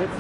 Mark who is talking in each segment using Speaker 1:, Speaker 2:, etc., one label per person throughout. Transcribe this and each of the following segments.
Speaker 1: Good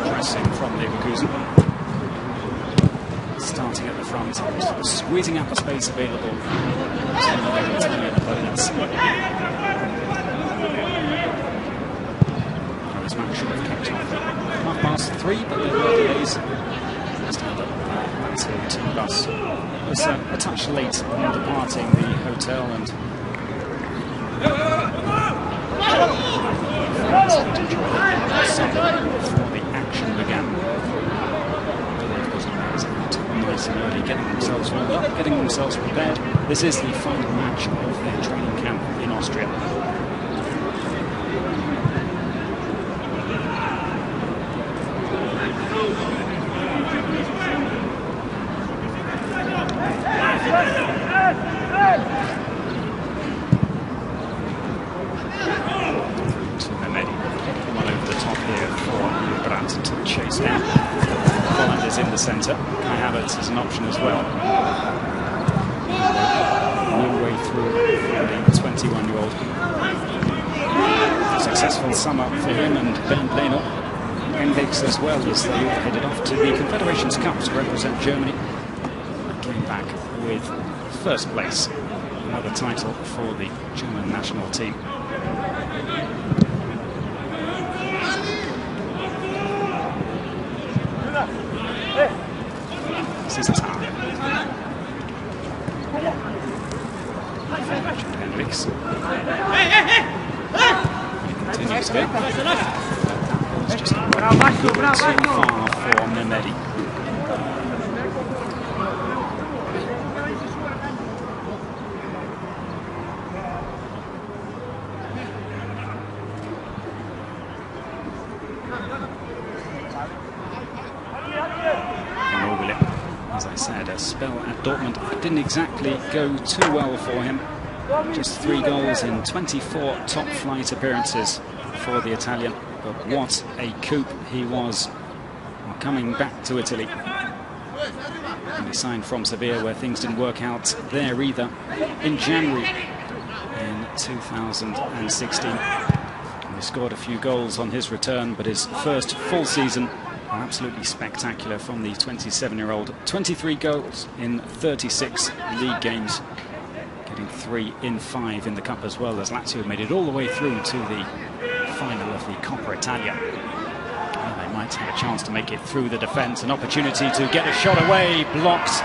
Speaker 1: pressing from Leverkusen. Starting at the front, squeezing out the space available to their Italian opponents. This match should have kept off 3:30, but there were delays. Stand up that team bus was a touch late in departing the hotel, and before the action began. Nice and early, getting themselves warmed up, getting themselves prepared. This is the final match of their training camp in Austria. In the centre, Kai Havertz is an option as well. New way through the 21-year-old. Successful summer for him and Ben Leno. Hendricks as well, as they all headed off to the Confederations Cup to represent Germany. Came back with first place, another title for the German national team. ago. It's just a little too far for Mehmedi. As I said, a spell at Dortmund didn't exactly go too well for him. Just 3 goals in 24 top-flight appearances for the Italian. But what a coup he was coming back to Italy. And he signed from Sevilla, where things didn't work out there either, in January in 2016. And he scored a few goals on his return, but his first full season absolutely spectacular from the 27-year-old. 23 goals in 36 league games, getting 3 in 5 in the cup as well, as Lazio made it all the way through to the final of the Coppa Italia. And they might have a chance to make it through the defence. An opportunity to get a shot away, blocked.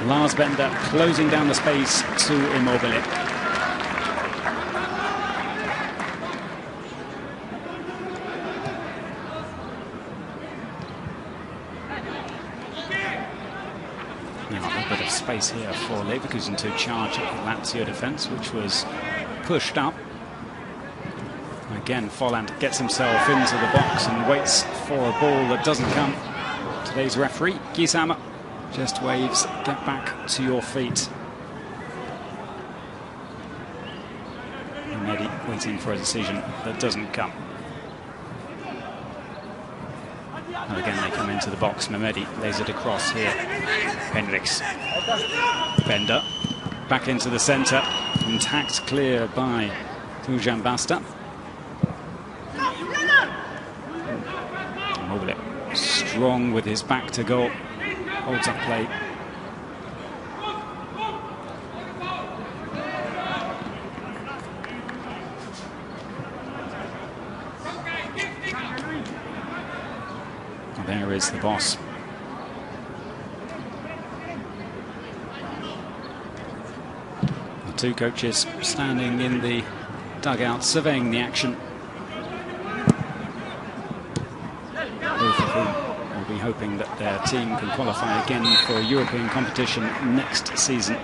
Speaker 1: Lars Bender closing down the space to Immobile. Space here for Leverkusen to charge at the Lazio defence, which was pushed up. Again, Folland gets himself into the box and waits for a ball that doesn't come. Today's referee, Gisama, just waves, get back to your feet. And Mehmedi waiting for a decision that doesn't come. And again, they come into the box. Mehmedi lays it across here. Hendricks. Bender. Back into the centre. And hacked clear by Tujan Basta. Immobile strong with his back to goal. Holds up play. There is the boss. The 2 coaches standing in the dugout, surveying the action. Both of whom will be hoping that their team can qualify again for European competition next season. A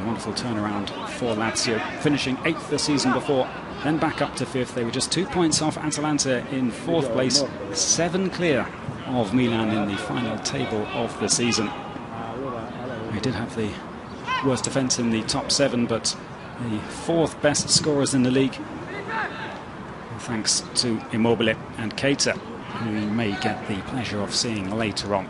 Speaker 1: wonderful turnaround for Lazio, finishing 8th the season before. Then back up to 5th. They were just 2 points off Atalanta in 4th place, 7 clear of Milan in the final table of the season. They did have the worst defence in the top 7, but the 4th best scorers in the league, thanks to Immobile and Keita, who we may get the pleasure of seeing later on.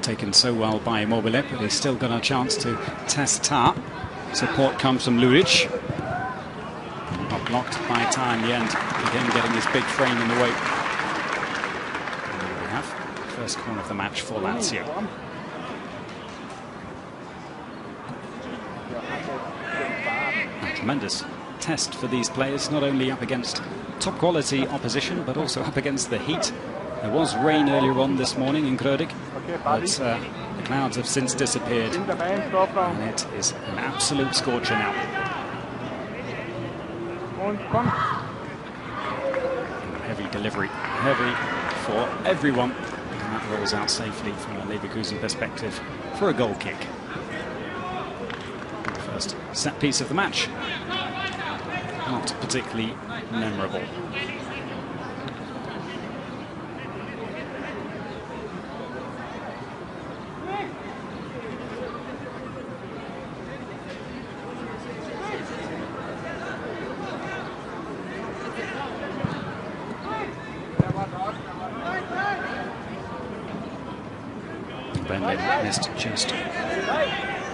Speaker 1: Taken so well by Immobile, but he's still got a chance to test Tar. Support comes from Lulic. Not blocked by Tar in the end. Again, getting his big frame in the way. And there we have first corner of the match for Lazio. A tremendous test for these players, not only up against top quality opposition, but also up against the heat. There was rain earlier on this morning in Grödig, but the clouds have since disappeared, and it is an absolute scorcher now. Heavy delivery, heavy for everyone, and that rolls out safely from a Leverkusen perspective for a goal kick. The first set piece of the match, not particularly memorable. Missed just the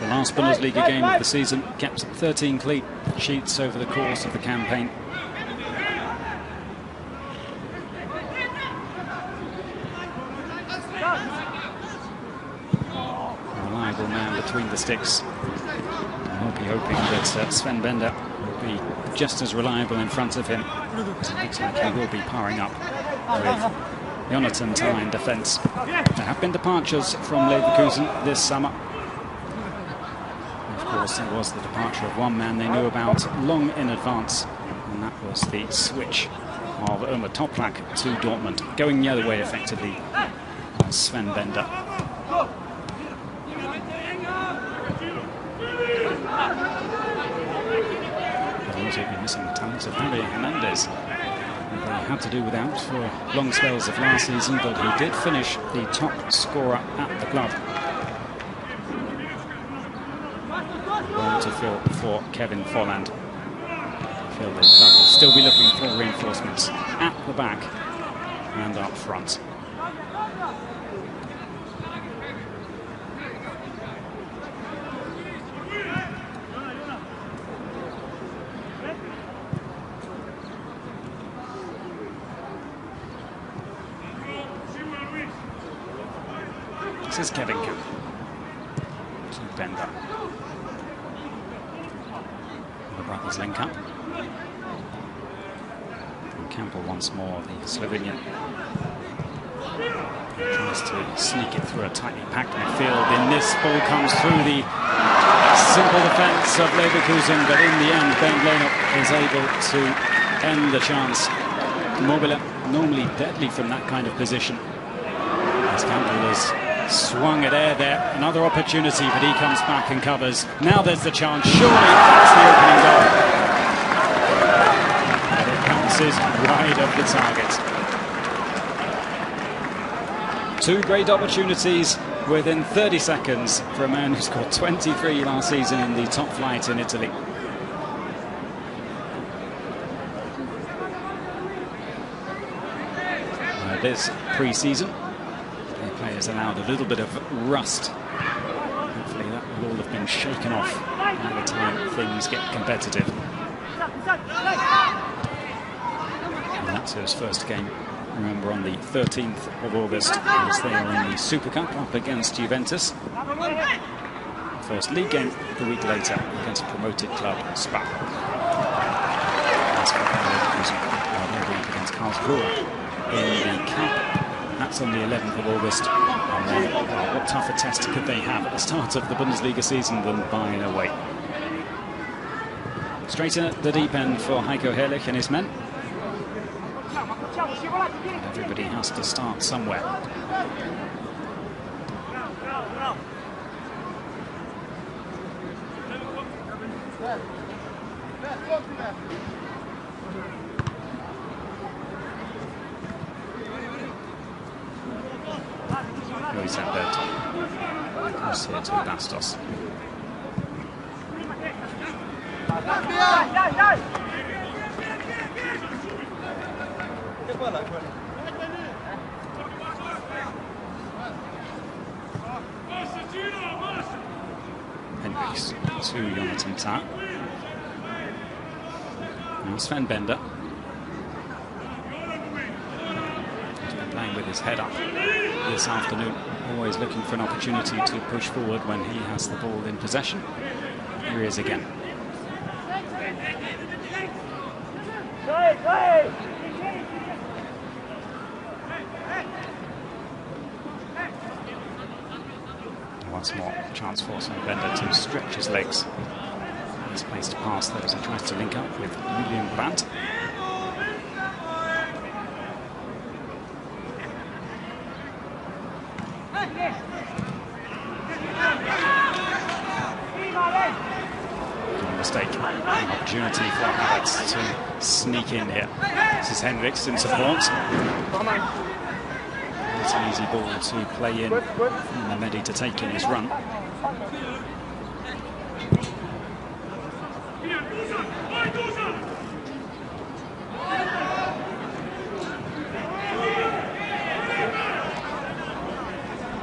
Speaker 1: last Bundesliga game of the season, kept 13 clean sheets over the course of the campaign. reliable man between the sticks. I'll be hoping that Sven Bender will be just as reliable in front of him. It looks like he will be powering up with Jonathan Tah in defence. There have been departures from Leverkusen this summer. Of course, there was the departure of one man they knew about long in advance, and that was the switch of Ömer Toprak to Dortmund. Going the other way, effectively, was Sven Bender. But also be missing the talents of Javier Hernandez, who they had to do without for long spells of last season, but he did finish the top scorer at the club. Well to fill for Kevin Folland. I feel the club will still be looking for reinforcements at the back and up front. This is Kevin Camp to Bender. The brothers link up. And Campbell once more, the Slovenian. Tries to sneak it through a tightly packed midfield. In this ball comes through the simple defence of Leverkusen, but in the end, Ben Leno is able to end the chance. Mobile, normally deadly from that kind of position. As Campbell has swung at air there, another opportunity, but he comes back and covers. Now there's the chance, surely that's the opening goal. But it bounces wide of the target. Two great opportunities within 30 seconds for a man who scored 23 last season in the top flight in Italy. This pre-season, players allowed a little bit of rust. Hopefully that will all have been shaken off by the time things get competitive. And Lazio's first game, remember, on the 13th of August, as they are in the Super Cup up against Juventus. First league game the week later against promoted club Spa. Against Karlsruhe in the Cup. That's on the 11th of August. And then, what tougher test could they have at the start of the Bundesliga season than Bayern away? Straight in at the deep end for Heiko Herrlich and his men. Everybody has to start somewhere. Luis Alberto goes here to Bastos. Hendricks to Jonathan Tah. Now Sven Bender. He's been playing with his head up this afternoon, always looking for an opportunity to push forward when he has the ball in possession. Here he is again. Once more, chance for Sven Bender to stretch his legs. Nice place to pass there as he tries to link up with Julian Brandt. Mistake. An opportunity for Havertz to sneak in here. This is Hendricks in support. It's an easy ball to play in, and Mehdi to take in his run.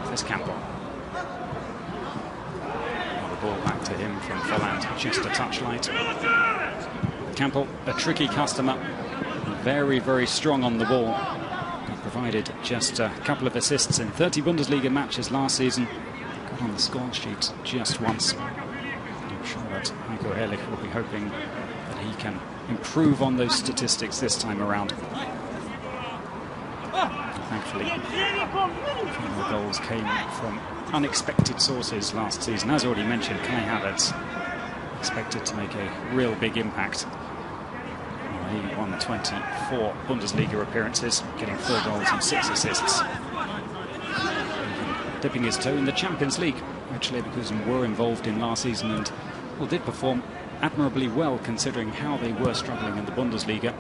Speaker 1: There's Campbell. The ball back to him from Folland, just a touch light. Campbell, a tricky customer, very, very strong on the ball. He provided just a couple of assists in 30 Bundesliga matches last season. Got on the score sheet just once. I'm sure that Heiko Herrlich will be hoping that he can improve on those statistics this time around. Thankfully, the goals came from unexpected sources last season. As already mentioned, Kai Havertz expected to make a real big impact. He won 24 Bundesliga appearances, getting 4 goals and 6 assists. Dipping his toe in the Champions League, which Leverkusen were involved in last season and did perform admirably well considering how they were struggling in the Bundesliga.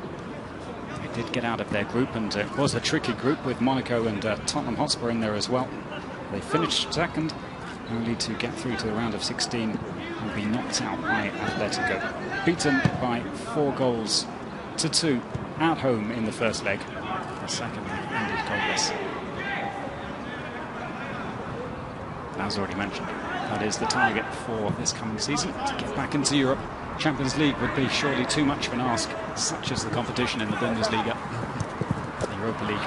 Speaker 1: They did get out of their group, and it was a tricky group with Monaco and Tottenham Hotspur in there as well. They finished second, only to get through to the round of 16 and be knocked out by Atletico. Beaten by 4 goals to 2 at home in the first leg. The second ended goalless. As already mentioned, that is the target for this coming season, to get back into Europe. Champions League would be surely too much of an ask, such as the competition in the Bundesliga. The Europa League, I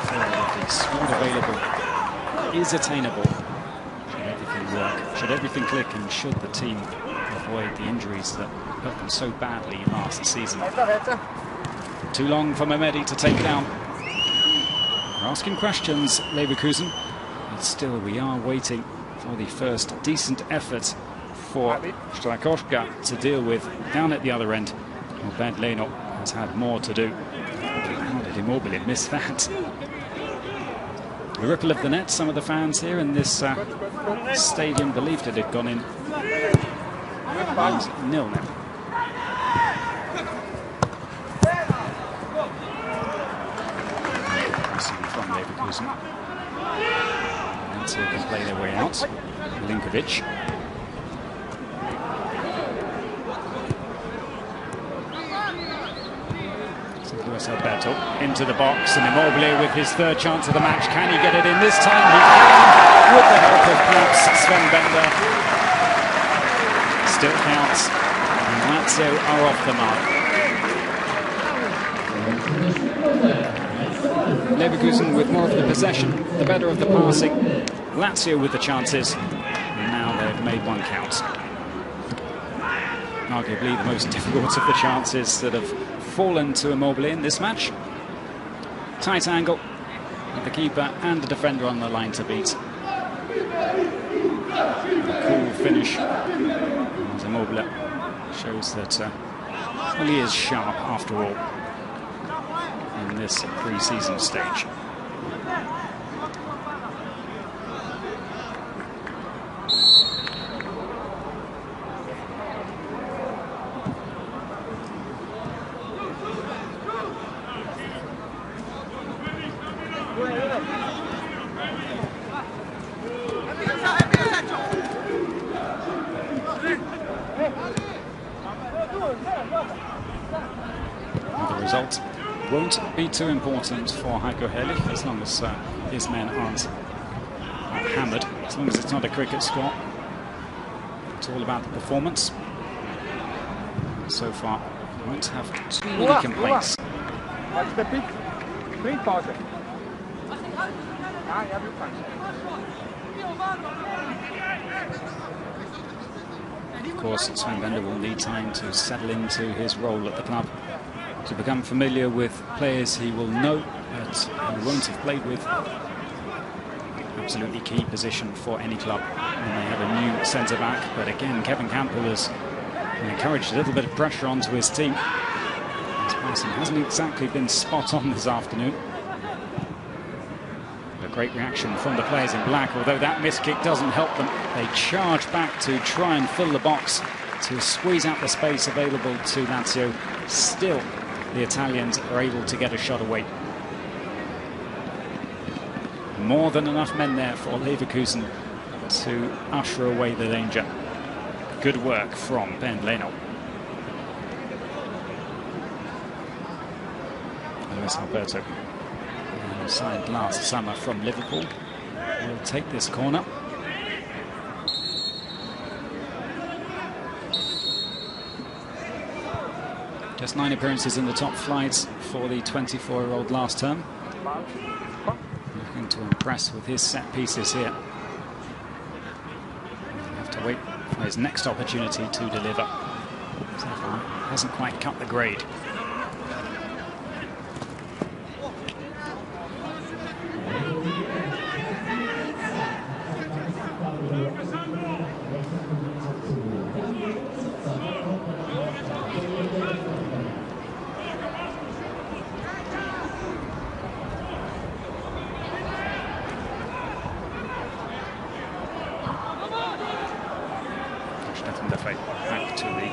Speaker 1: feel that the squad available is attainable should everything work, should everything click, and should the team avoid the injuries that hurt them so badly last season. Too long for Mehmedi to take down. We're asking questions, Leverkusen, but still we are waiting for the first decent effort for Strakowska to deal with down at the other end. Well, Bernd Leno has had more to do. How did Immobile miss that? The ripple of the net, some of the fans here in this stadium believed it had gone in. And 0-0. Pressing from Leverkusen. Lazio can play their way out. Linkovic. Luis Alberto into the box, and Immobile with his 3rd chance of the match. Can he get it in this time? He can, with the help of perhaps Sven Bender. Still counts, and Lazio are off the mark. Leverkusen with more of the possession, the better of the passing. Lazio with the chances, and now they've made one count. Arguably the most difficult of the chances that have fallen to Immobile in this match. Tight angle with the keeper and the defender on the line to beat. A cool finish as Immobile shows that well, he is sharp after all in this pre-season stage. The result won't be too important for Heiko Herrlich as long as his men aren't hammered, as long as it's not a cricket score. It's all about the performance. So far, we won't have too many complaints. Of course, Sven Bender will need time to settle into his role at the club, to become familiar with players he will know but he won't have played with. Absolutely key position for any club when they have a new centre-back. But again, Kevin Campbell has encouraged a little bit of pressure onto his team. His passing hasn't exactly been spot on this afternoon. A great reaction from the players in black, although that missed kick doesn't help them. They charge back to try and fill the box, to squeeze out the space available to Lazio. Still, the Italians are able to get a shot away. More than enough men there for Leverkusen to usher away the danger. Good work from Bernd Leno. Luis Alberto, who signed last summer from Liverpool, will take this corner. Just 9 appearances in the top flights for the 24-year-old last term. Looking to impress with his set pieces here. wait for his next opportunity to deliver. So far, hasn't quite cut the grade. Back to the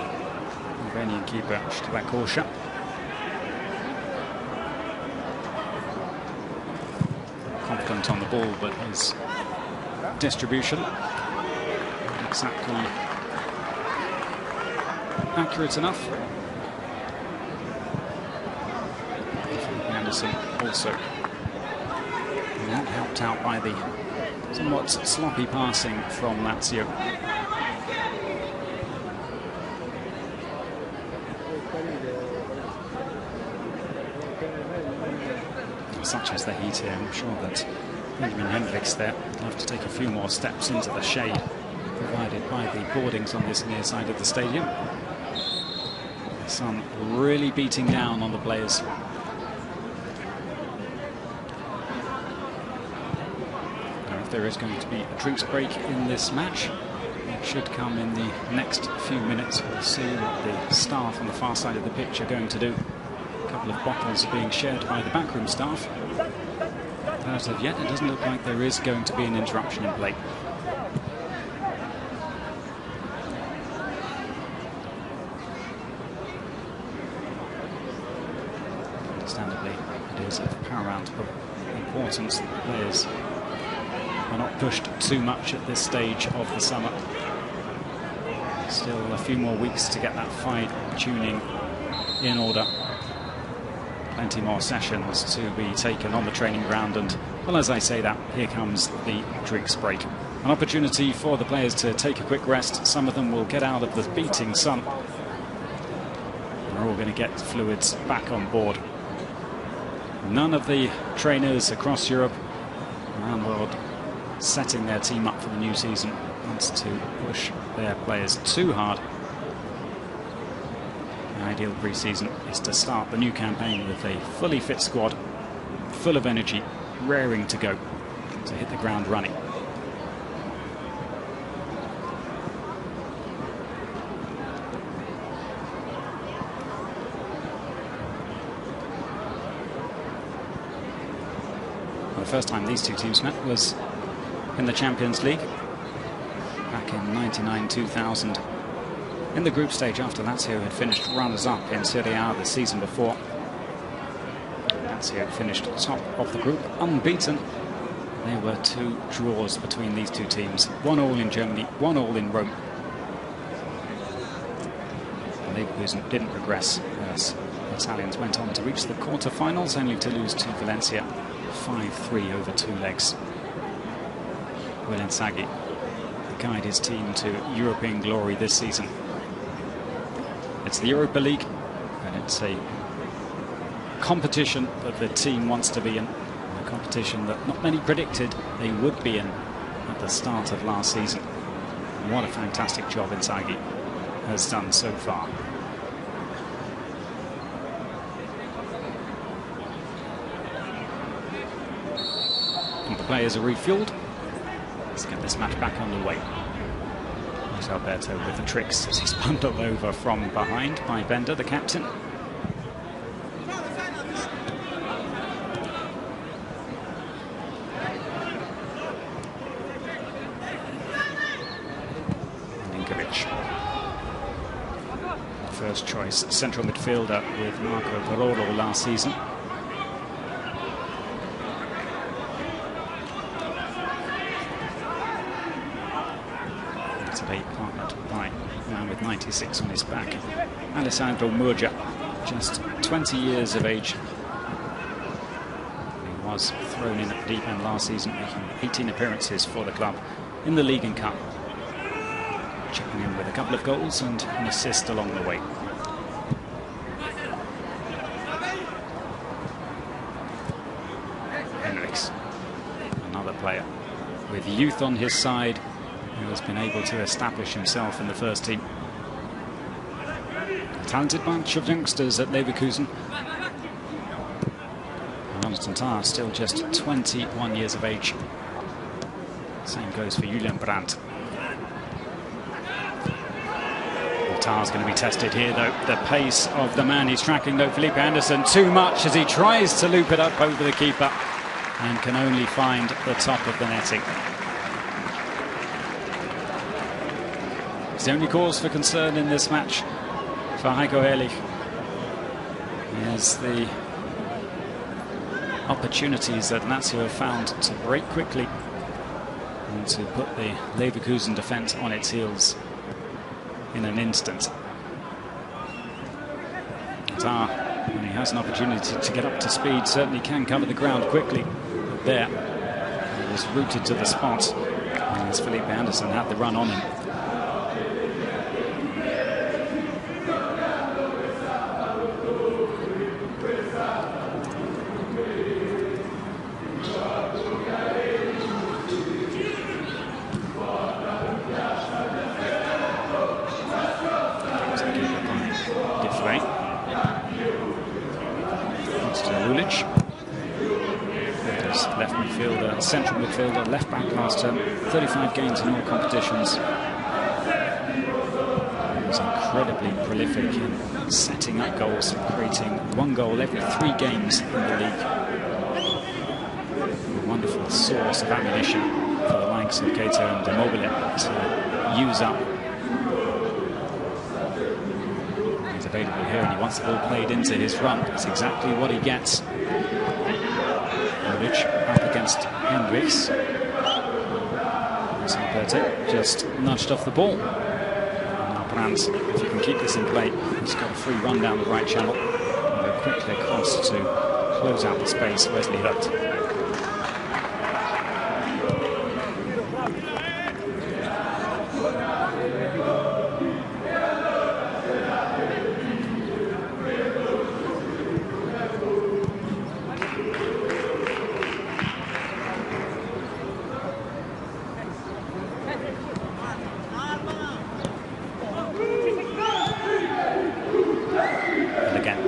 Speaker 1: Albanian keeper, Korsha. Confident on the ball, but his distribution not exactly accurate enough. Anderson also not helped out by the somewhat sloppy passing from Lazio. Such as the heat here, I'm sure that Benjamin Hendricks there would love to take a few more steps into the shade provided by the boardings on this near side of the stadium. The sun really beating down on the players. Now, if there is going to be a drinks break in this match, it should come in the next few minutes. We'll see what the staff on the far side of the pitch are going to do. A couple of bottles are being shared by the backroom staff. As of yet, it doesn't look like there is going to be an interruption in play. Understandably, it is of paramount importance that the players are not pushed too much at this stage of the summer. Still a few more weeks to get that fine-tuning in order. Plenty more sessions to be taken on the training ground, and well, as I say that, here comes the drinks break. An opportunity for the players to take a quick rest. Some of them will get out of the beating sun. We're all going to get fluids back on board. None of the trainers across Europe, around the world, setting their team up for the new season wants to push their players too hard. The ideal pre-season is to start the new campaign with a fully fit squad, full of energy, raring to go, to hit the ground running. The first time these two teams met was in the Champions League back in 99-2000. In the group stage after Lazio had finished runners-up in Serie A the season before. Lazio finished top of the group, unbeaten. There were two draws between these two teams. 1-1 in Germany, 1-1 in Rome. Leverkusen didn't progress as the Italians went on to reach the quarter-finals, only to lose to Valencia 5-3 over 2 legs. Will Inzaghi guide his team to European glory this season. It's the Europa League, and it's a competition that the team wants to be in, a competition that not many predicted they would be in at the start of last season. And what a fantastic job Inzaghi has done so far. And the players are refueled. Let's get this match back underway. There's Alberto with the tricks as he's bundled over from behind by Bender, the captain. Ninkovic, first choice central midfielder with Marco Varolo last season. Partnered by a man with 96 on his back, Alessandro Murgia, just 20 years of age. He was thrown in at the deep end last season, making 18 appearances for the club in the League and Cup, chipping in with a couple of goals and an assist along the way. Henriks, another player with youth on his side, who has been able to establish himself in the first team. A talented bunch of youngsters at Leverkusen. Tratar still just 21 years of age. Same goes for Julian Brandt. Tar's going to be tested here, though. The pace of the man he's tracking, though, Felipe Anderson, too much as he tries to loop it up over the keeper and can only find the top of the netting. It's the only cause for concern in this match for Heiko Herrlich is the opportunities that Lazio have found to break quickly and to put the Leverkusen defence on its heels in an instant. Tar, when he has an opportunity to get up to speed, certainly can cover the ground quickly. But there, he was rooted to the spot as Felipe Anderson had the run on him. Left midfielder, central midfielder, left back last term, 35 games in all competitions. He was incredibly prolific in setting up goals, creating one goal every 3 games in the league. A wonderful source of ammunition for the likes of Keita and Immobile to use up. He's available here and he wants the ball played into his run. That's exactly what he gets. Up against Hendricks. Just nudged off the ball. Now Brandt, if he can keep this in play, he's got a free run down the right channel. And go quickly across to close out the space. Wesley Hurt.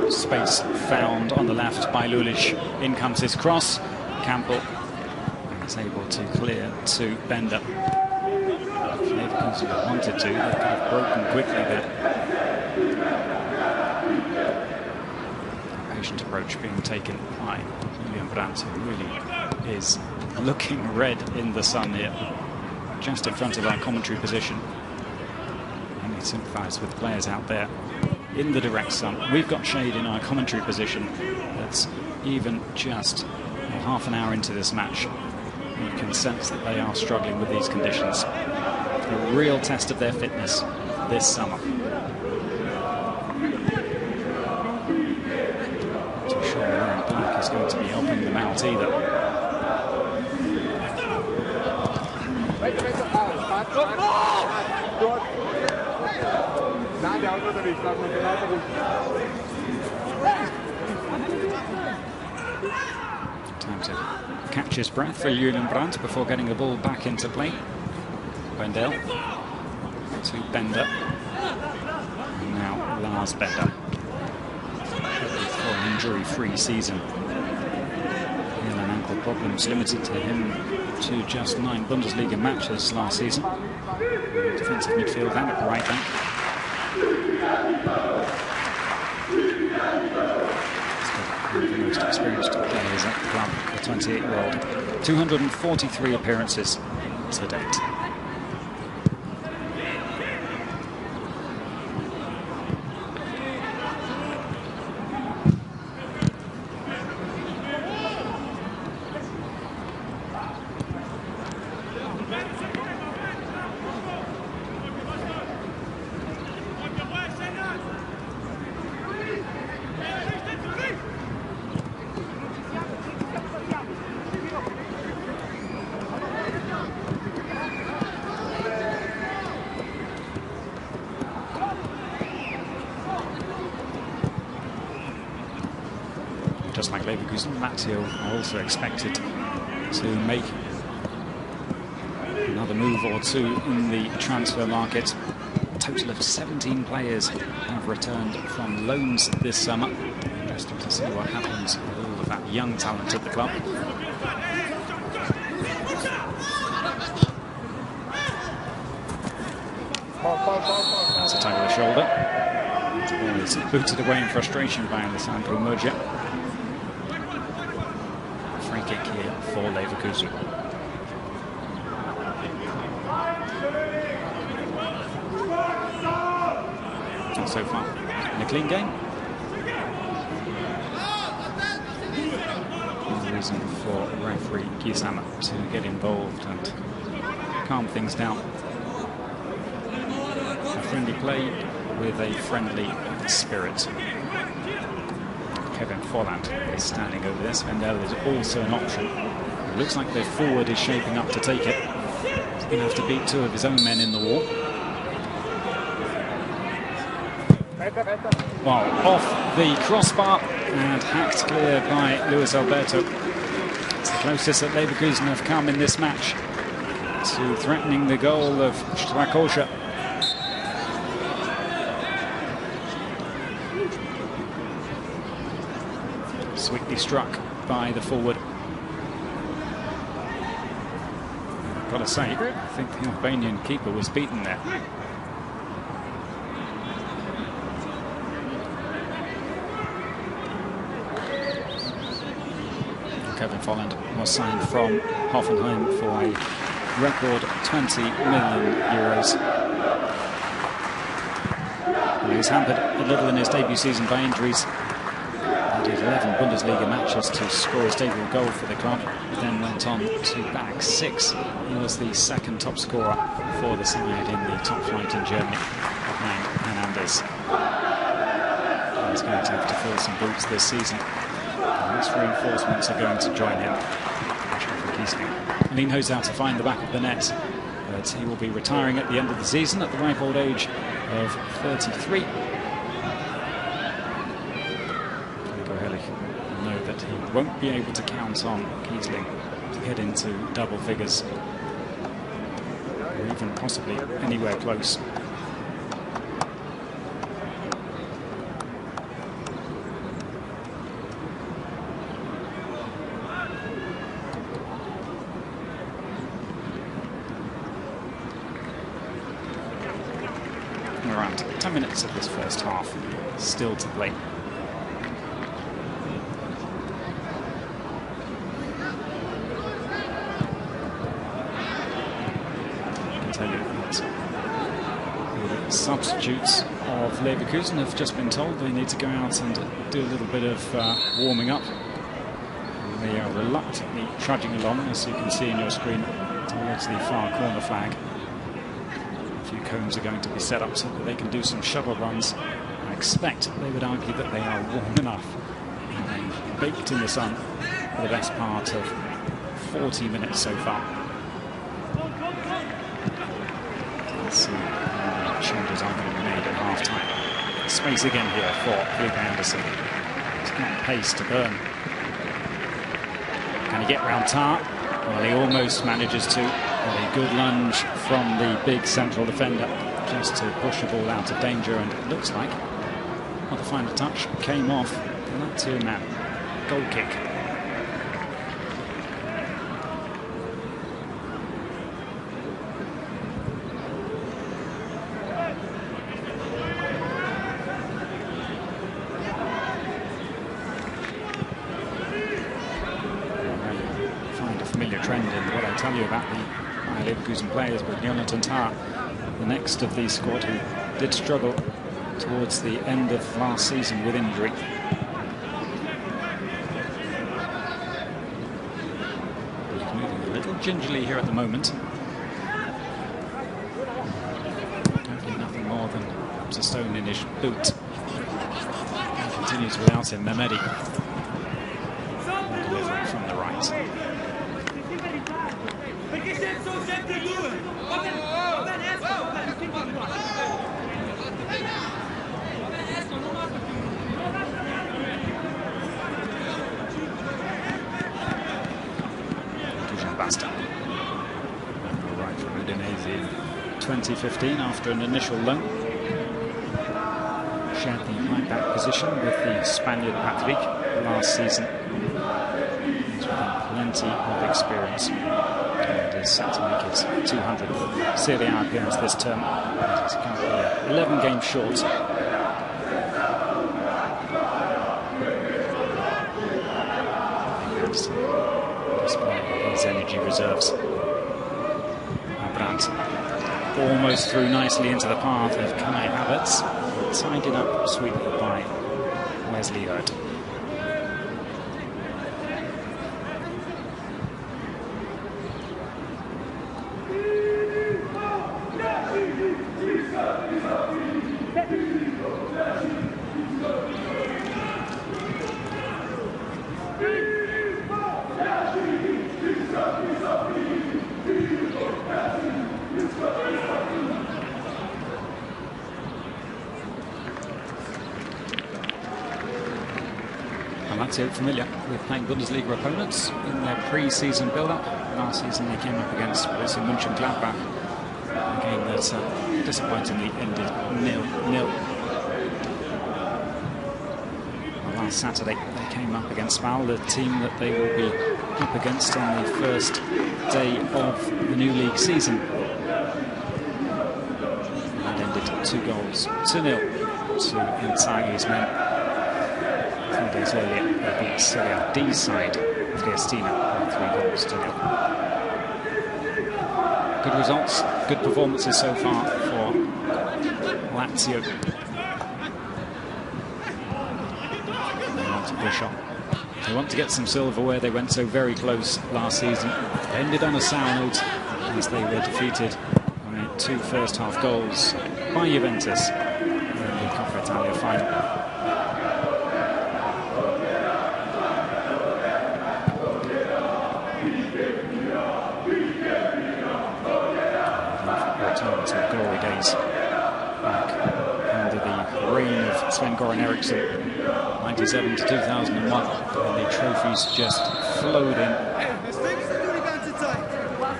Speaker 1: Space found on the left by Lulic. In comes his cross. Campbell is able to clear to Bender. If Leverkusen wanted to, they could have broken quickly there. A patient approach being taken by Julian Brandt, who really is looking red in the sun here, just in front of our commentary position. And we sympathise with players out there in the direct sun. We've got shade in our commentary position. That's even just half an hour into this match. You can sense that they are struggling with these conditions. A real test of their fitness this summer. Not too sure wearing black is going to be helping them out either. Time to catch his breath for Julian Brandt before getting the ball back into play. Wendell to Bender. And now Lars Bender. For an injury-free season. Heel and ankle problems limited to him to just 9 Bundesliga matches last season. Defensive midfield and at right back. One of the most experienced players at the club, the 28-year-old. 243 appearances to date. Just like Leverkusen, Lazio are also expected to make another move or two in the transfer market. A total of 17 players have returned from loans this summer. Interesting to see what happens with all of that young talent at the club. That's a tug of the shoulder. It's booted away in frustration by Alessandro Murgia. Free kick here for Leverkusen. Not so far in a clean game. No reason for referee Kisama to get involved and calm things down. A friendly play with a friendly spirit. Kevin Folland is standing over this. Vendel is also an option. It looks like their forward is shaping up to take it. He's going to have to beat two of his own men in the wall. Well, off the crossbar and hacked clear by Luis Alberto. It's the closest that Leverkusen have come in this match to threatening the goal of Strakosha. Sweetly struck by the forward. Got to say, I think the Albanian keeper was beaten there. Kevin Folland was signed from Hoffenheim for a record 20 million euros. Well, he was hampered a little in his debut season by injuries. He did 11 Bundesliga matches to score his debut goal for the club, then went on to bag 6. He was the second top scorer for the side in the top flight in Germany, behind Hernandez. He's going to have to fill some boots this season. Those reinforcements are going to join him. And he knows how to find the back of the net, but he will be retiring at the end of the season at the ripe old age of 33. Know that he won't be able to count on Kiesling to get into double figures, or even possibly anywhere close. Around 10 minutes of this first half still to play. Substitutes of Leverkusen have just been told they need to go out and do a little bit of warming up. They are reluctantly trudging along, as you can see in your screen, towards the far corner flag. A few cones are going to be set up so that they can do some shuttle runs. I expect they would argue that they are warm enough, having baked in the sun for the best part of 40 minutes so far. Let's see. Changes are going to be made at half-time. Space again here for Luke Anderson. He's got pace to burn. Can he get round Tar? Well, he almost manages to. A good lunge from the big central defender just to push the ball out of danger, and it looks like, well, the final touch came off the Lazio man. Goal kick. Trend in what I tell you about the Leverkusen players, but Jonathan Tah, the next of the squad, who did struggle towards the end of last season with injury. He's moving a little gingerly here at the moment. Definitely nothing more than perhaps a stone in his boot. He continues without him. Mehmedi delivering from the right. Basta. Right from Udinese in 2015 after an initial loan. Shared the right back position with the Spaniard Patrick last season. He's with plenty of experience and is set to make his 200th Serie A appearance this term. And he's currently 11 games short. Displaying his energy reserves. Brandt almost through nicely into the path of Kai Havertz, tidied up sweetly by Wesley Hurt. Lazio familiar with playing Bundesliga opponents in their pre-season build-up. Last season they came up against Borussia Mönchengladbach, a game that disappointingly ended 0-0. Last Saturday they came up against Spal, the team that they will be up against on the first day of the new league season. That ended 2-0 to Inzaghi's men. 3 days earlier, they beat Serie A D side Triestina by 3-0. Good results, good performances so far for Lazio. They want to push on. They want to get some silverware. They went so very close last season. They ended on a sour note as they were defeated by 2 first-half goals by Juventus in the Coppa Italia final. To glory days back under the reign of Sven-Göran Eriksson, 97 to 2001, and the trophies just flowed in. A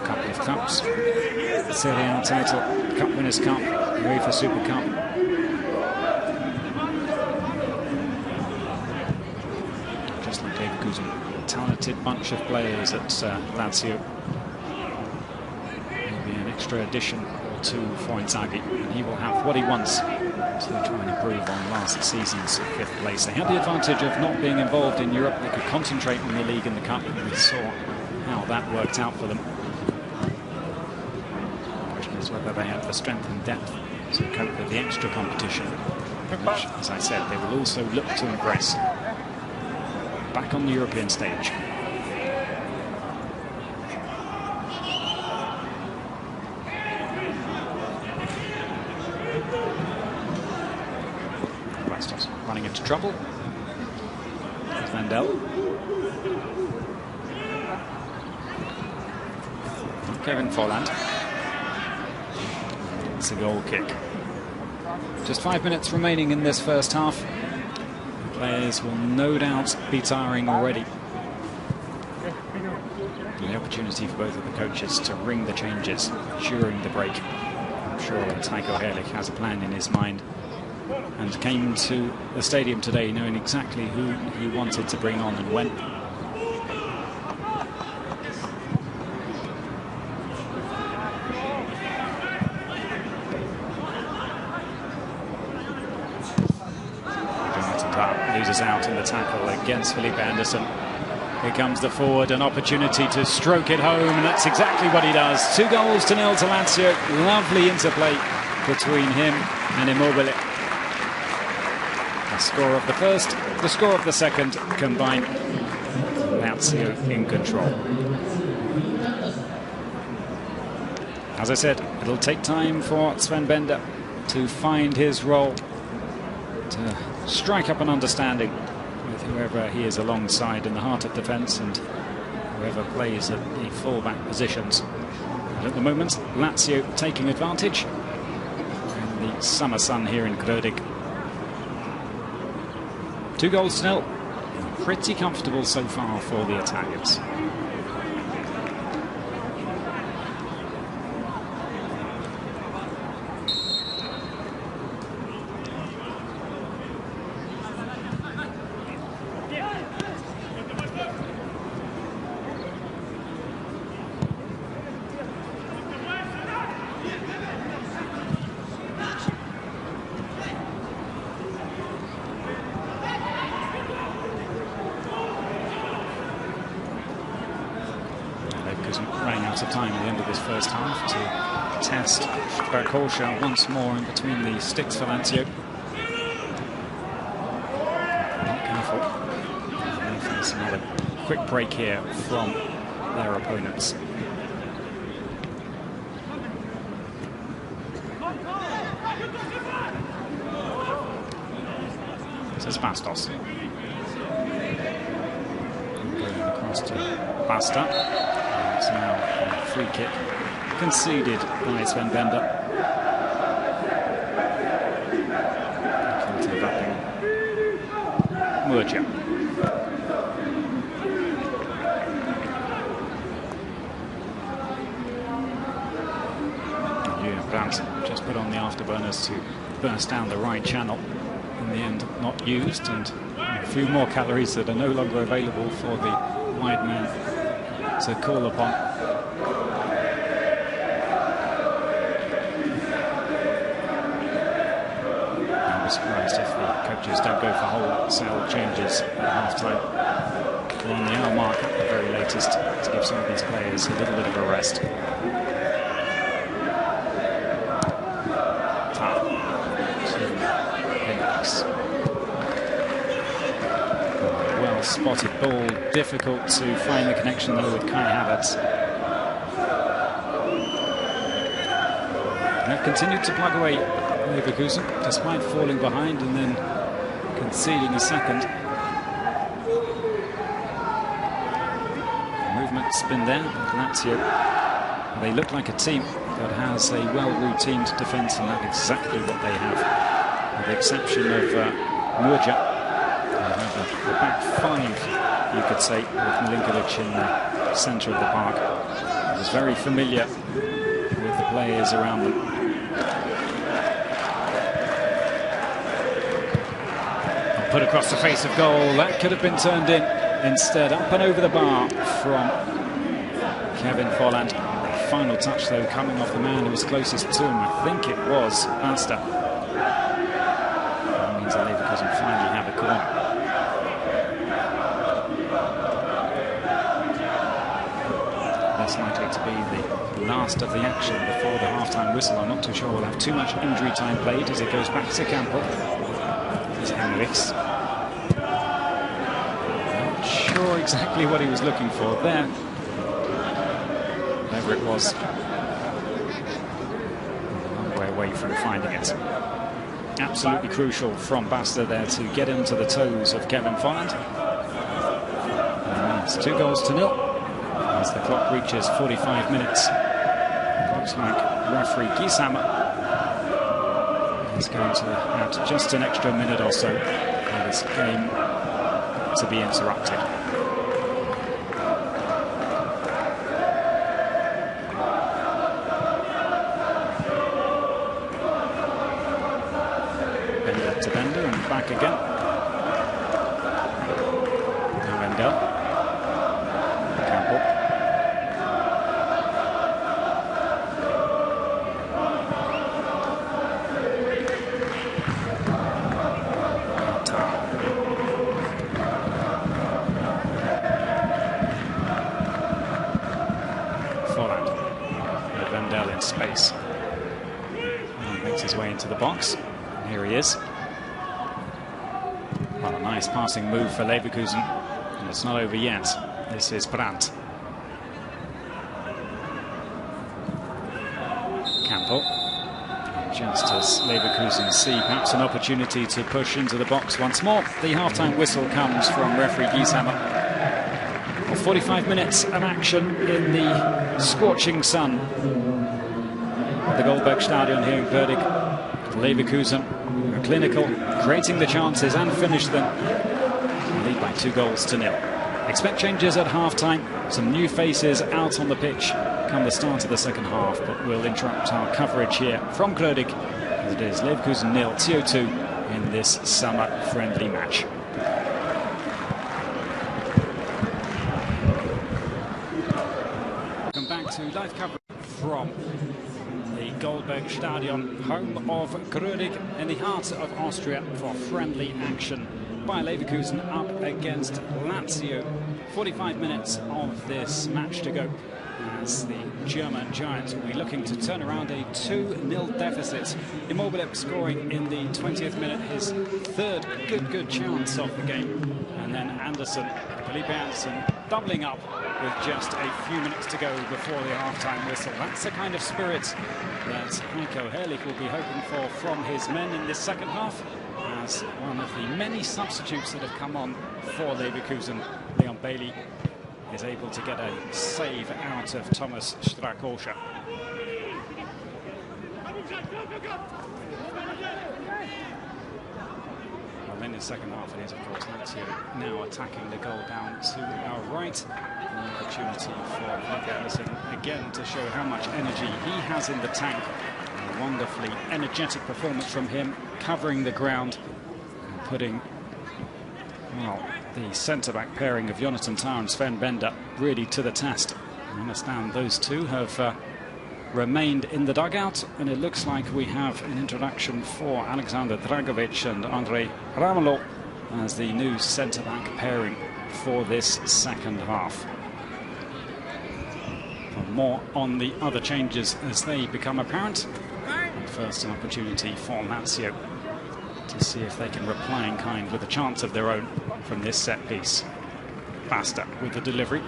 Speaker 1: couple of cups, the Serie A title, Cup Winners' Cup, UEFA Super Cup. Just like Leverkusen, a talented bunch of players at Lazio. Maybe an extra addition to for Inzaghi, and he will have what he wants to try and improve on last season's 5th place. They had the advantage of not being involved in Europe. They could concentrate on the league and the cup, and we saw how that worked out for them. The question is whether they have the strength and depth to cope with the extra competition, which, as I said, they will also look to impress back on the European stage. Running into trouble. Vandel. Kevin Folland. It's a goal kick. Just 5 minutes remaining in this first half. The players will no doubt be tiring already. And the opportunity for both of the coaches to ring the changes during the break. I'm sure Taiko Herrlich has a plan in his mind, and came to the stadium today knowing exactly who he wanted to bring on and when. Jonathan loses out in the tackle against Felipe Anderson. Here comes the forward, an opportunity to stroke it home, and that's exactly what he does. 2-0 to Lazio. Lovely interplay between him and Immobile. The score of the first, the score of the second combined. Lazio in control. As I said, it'll take time for Sven Bender to find his role, to strike up an understanding with whoever he is alongside in the heart of defence and whoever plays at the full-back positions. And at the moment, Lazio taking advantage in the summer sun here in Grödig. 2-0. Pretty comfortable so far for the Italians. to test Berkosha once more in between the sticks for Lazio. Not careful. And they face another quick break here from their opponents. This is Bastos. Going across to Basta. It's now a free kick conceded by Sven Bender. Cultivating Murcia. Brandt just put on the afterburners to burst down the right channel. In the end, not used, and a few more calories that are no longer available for the wide man to call upon. I'll be surprised if the coaches don't go for wholesale changes at half-time. We're on the hour mark at the very latest to give some of these players a little bit of a rest. Well spotted ball, difficult to find the connection though with Kai Havertz. They've continued to plug away Leverkusen despite falling behind and then conceding a second. The movement's been there with Lazio. They look like a team that has a well-routined defence, and that's exactly what they have. With the exception of Murcia, the back five, you could say, with Milinkovic in the centre of the park. It was very familiar with the players around them. Put across the face of goal, that could have been turned in. Instead, up and over the bar from Kevin Volland. Final touch, though, coming off the man who was closest to him. I think it was Basta. That means that Leverkusen finally have a corner. Less likely to be the last of the action before the half-time whistle. I'm not too sure we'll have too much injury time played as it goes back to Campbell. There's Henrichs. Not sure exactly what he was looking for there. Whatever it was, a long way away from finding it. Absolutely crucial from Basta there to get into the toes of Kevin Volland. And it's 2-0 as the clock reaches 45 minutes. Looks like referee Gisama is going to add just an extra minute or so for this game to be interrupted. To Bender and back again. Now Rendell. Campbell. Volland. And Rendell in space. And he makes his way into the box. And here he is. Well, a nice passing move for Leverkusen, and it's not over yet. This is Brandt. Campbell. Just as Leverkusen see perhaps an opportunity to push into the box once more, the half-time whistle comes from referee Gisama. 45 minutes of action in the scorching sun at the Goldberg Stadion here in Würzburg. Leverkusen are clinical, creating the chances and finish them. Lead by 2-0. Expect changes at half-time. Some new faces out on the pitch come the start of the second half, but we'll interrupt our coverage here from Würzburg as it is Leverkusen 0, Lazio 2 in this summer friendly match. Welcome back to live coverage from the Goldberg Stadion, home of Würzburg in the heart of Austria for friendly action. Bayer Leverkusen up against Lazio. 45 minutes of this match to go. as the German Giants will be looking to turn around a 2-0 deficit. Immobile scoring in the 20th minute, his third good chance of the game. And then Felipe Anderson doubling up with just a few minutes to go before the half-time whistle. That's the kind of spirit that Heiko Herrlich will be hoping for from his men in this second half, as one of the many substitutes that have come on for Leverkusen. Leon Bailey is able to get a save out of Thomas Strakosha. Well, in the second half it is, of course, Lazio now attacking the goal down to our right. An opportunity for Felipe Anderson again to show how much energy he has in the tank. A wonderfully energetic performance from him, covering the ground and putting, well, the centre-back pairing of Jonathan Tah and Sven Bender really to the test. I understand those two have remained in the dugout, and it looks like we have an introduction for Alexander Dragovic and Andrei Ramelow as the new centre-back pairing for this second half. For more on the other changes as they become apparent. And first, an opportunity for Lazio to see if they can reply in kind with a chance of their own from this set piece. Basta with the delivery.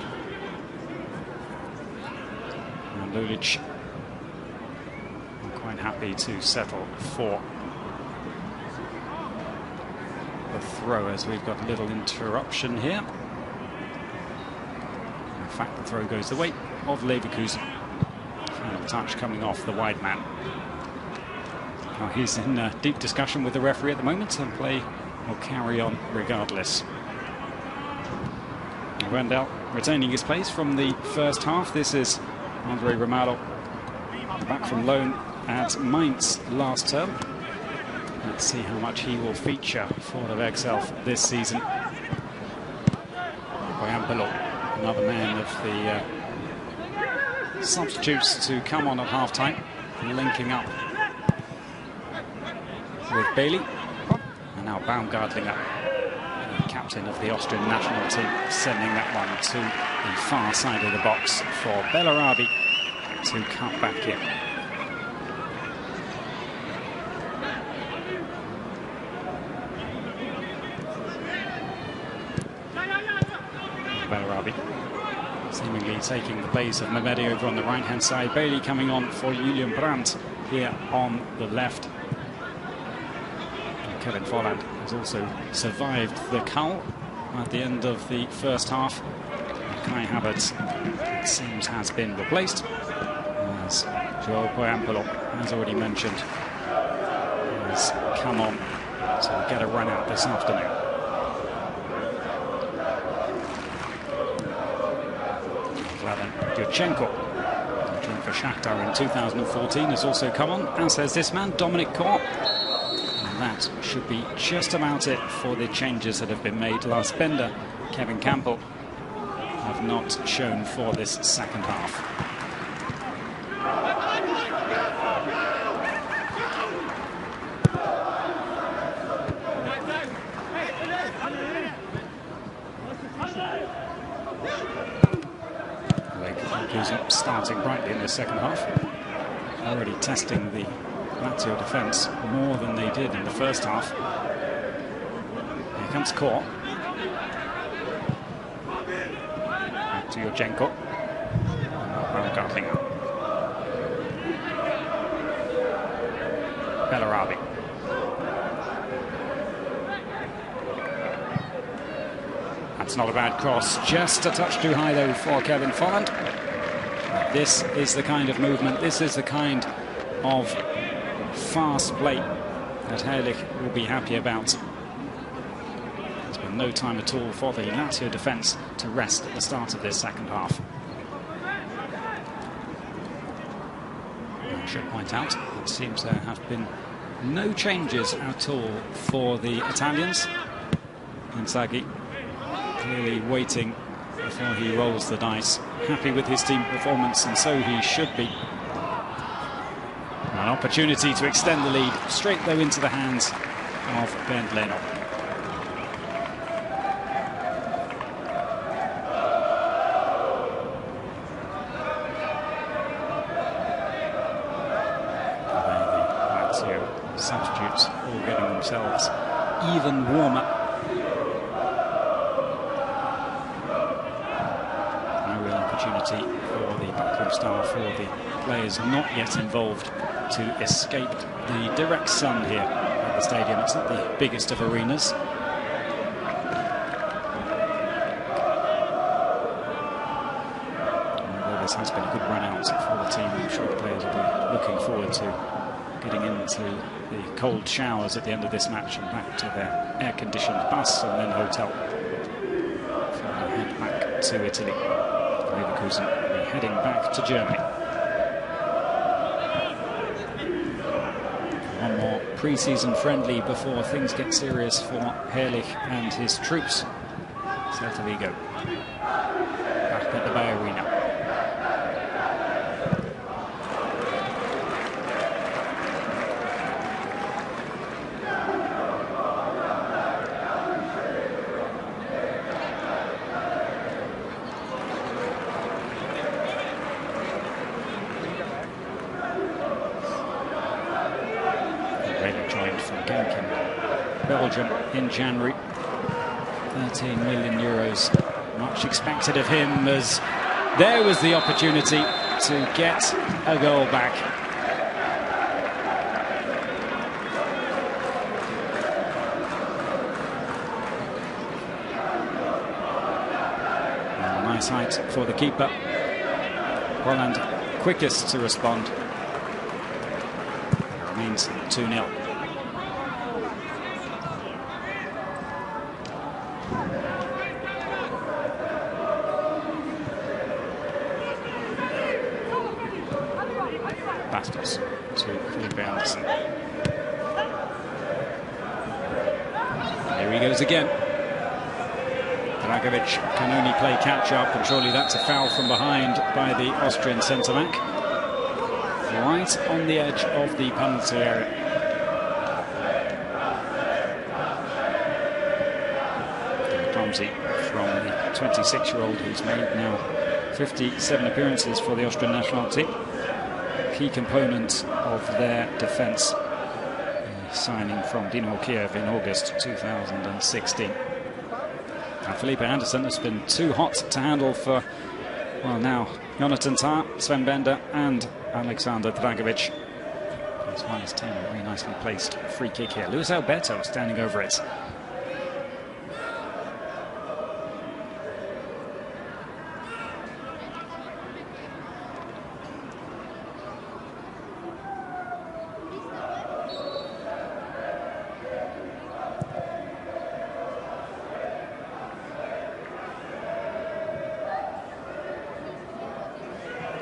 Speaker 1: And Lulic quite happy to settle for the throw, as we've got a little interruption here. In fact, the throw goes the way of Leverkusen. Final touch coming off the wide man. Now he's in deep discussion with the referee at the moment, and play will carry on regardless. Wendell retaining his place from the first half. This is Andrei Ramelow, back from loan at Mainz last term. Let's see how much he will feature for the Werkself this season. Boyampelo, another man of the substitutes to come on at half-time, linking up with Bailey. And now Baumgartlinger, the captain of the Austrian national team, sending that one to the far side of the box for Bellarabi to cut back in. Bellarabi seemingly taking the place of Mehmedi over on the right-hand side. Bailey coming on for Julian Brandt here on the left. And Kevin Volland has also survived the cull at the end of the first half. Kai Havertz, it seems, has been replaced, as Joao Boyampelo, as already mentioned, has come on to get a run out this afternoon. Yurchenko, joined for Shakhtar in 2014, has also come on, as has this man, Dominic Kor. And that should be just about it for the changes that have been made. Lars Bender, Kevin Campbell have not shown for this second half. Starting brightly in the second half, already testing the Lazio defence more than they did in the first half. Here comes Kor. Back to Yurchenko. Baumgartlinger. Bellarabi. That's not a bad cross, just a touch too high though for Kevin Volland. This is the kind of movement, this is the kind of fast play that Herrlich will be happy about. There's been no time at all for the Lazio defence to rest at the start of this second half. I should point out, it seems there have been no changes at all for the Italians. Inzaghi clearly waiting before he rolls the dice. Happy with his team performance, and so he should be. An opportunity to extend the lead, straight though into the hands of Bernd Leno. substitutes all getting themselves even warmer. No real opportunity for the backroom staff or the players not yet involved to escape the direct sun here at the stadium. It's not the biggest of arenas. Although this has been a good run out for the team, I'm sure the players will be looking forward to getting into the cold showers at the end of this match and back to their air-conditioned bus and then hotel before they head back to Italy. Leverkusen will be heading back to Germany. One more pre-season friendly before things get serious for Herrlich and his troops. Celta Vigo back at the Bay Arena. Belgium in January. 13 million euros. Much expected of him, as there was the opportunity to get a goal back. And a nice height for the keeper. Holland quickest to respond. It remains 2-0. To Felipe Anderson. Here he goes again. Dragovic can only play catch-up, and surely that's a foul from behind by the Austrian centre-back. Right on the edge of the penalty area. Clumsy from the 26-year-old who's made now 57 appearances for the Austrian national team. Key component of their defence, signing from Dinamo Kiev in August 2016. Now Felipe Anderson has been too hot to handle for, well, now Jonathan Tah, Sven Bender and Alexander Dragovic. He's won his team, a very nicely placed free kick here. Luis Alberto standing over it.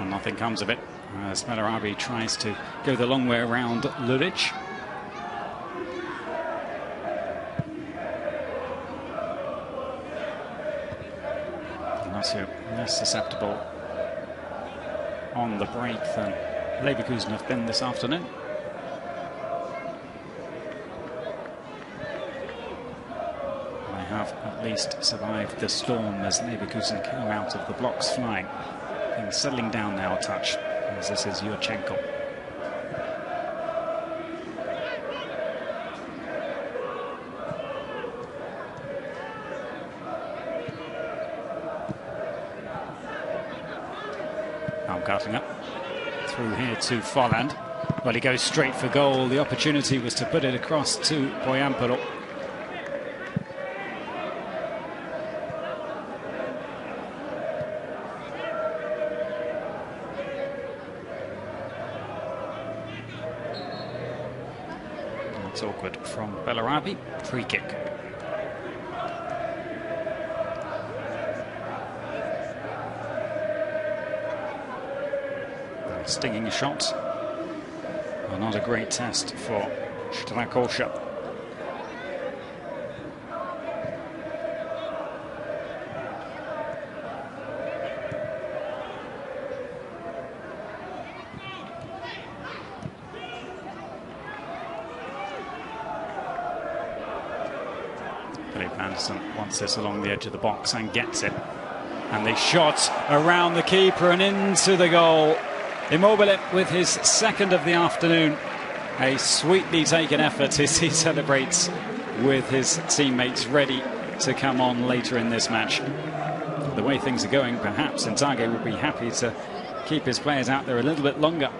Speaker 1: Nothing comes of it as Bellarabi tries to go the long way around Luric. Lazio less susceptible on the break than Leverkusen have been this afternoon. They have at least survived the storm as Leverkusen came out of the blocks flying. Things settling down now a touch, as this is Yurchenko. Now cutting up through here to Folland. Well, he goes straight for goal. The opportunity was to put it across to Poyampolo. It's awkward from Bellarabi. Free kick. Stinging shot. Well, not a great test for Strakosha. Felipe Anderson wants this along the edge of the box and gets it. And the shot around the keeper and into the goal. Immobile with his second of the afternoon. A sweetly taken effort as he celebrates with his teammates ready to come on later in this match. The way things are going, perhaps Inzaghi will be happy to keep his players out there a little bit longer.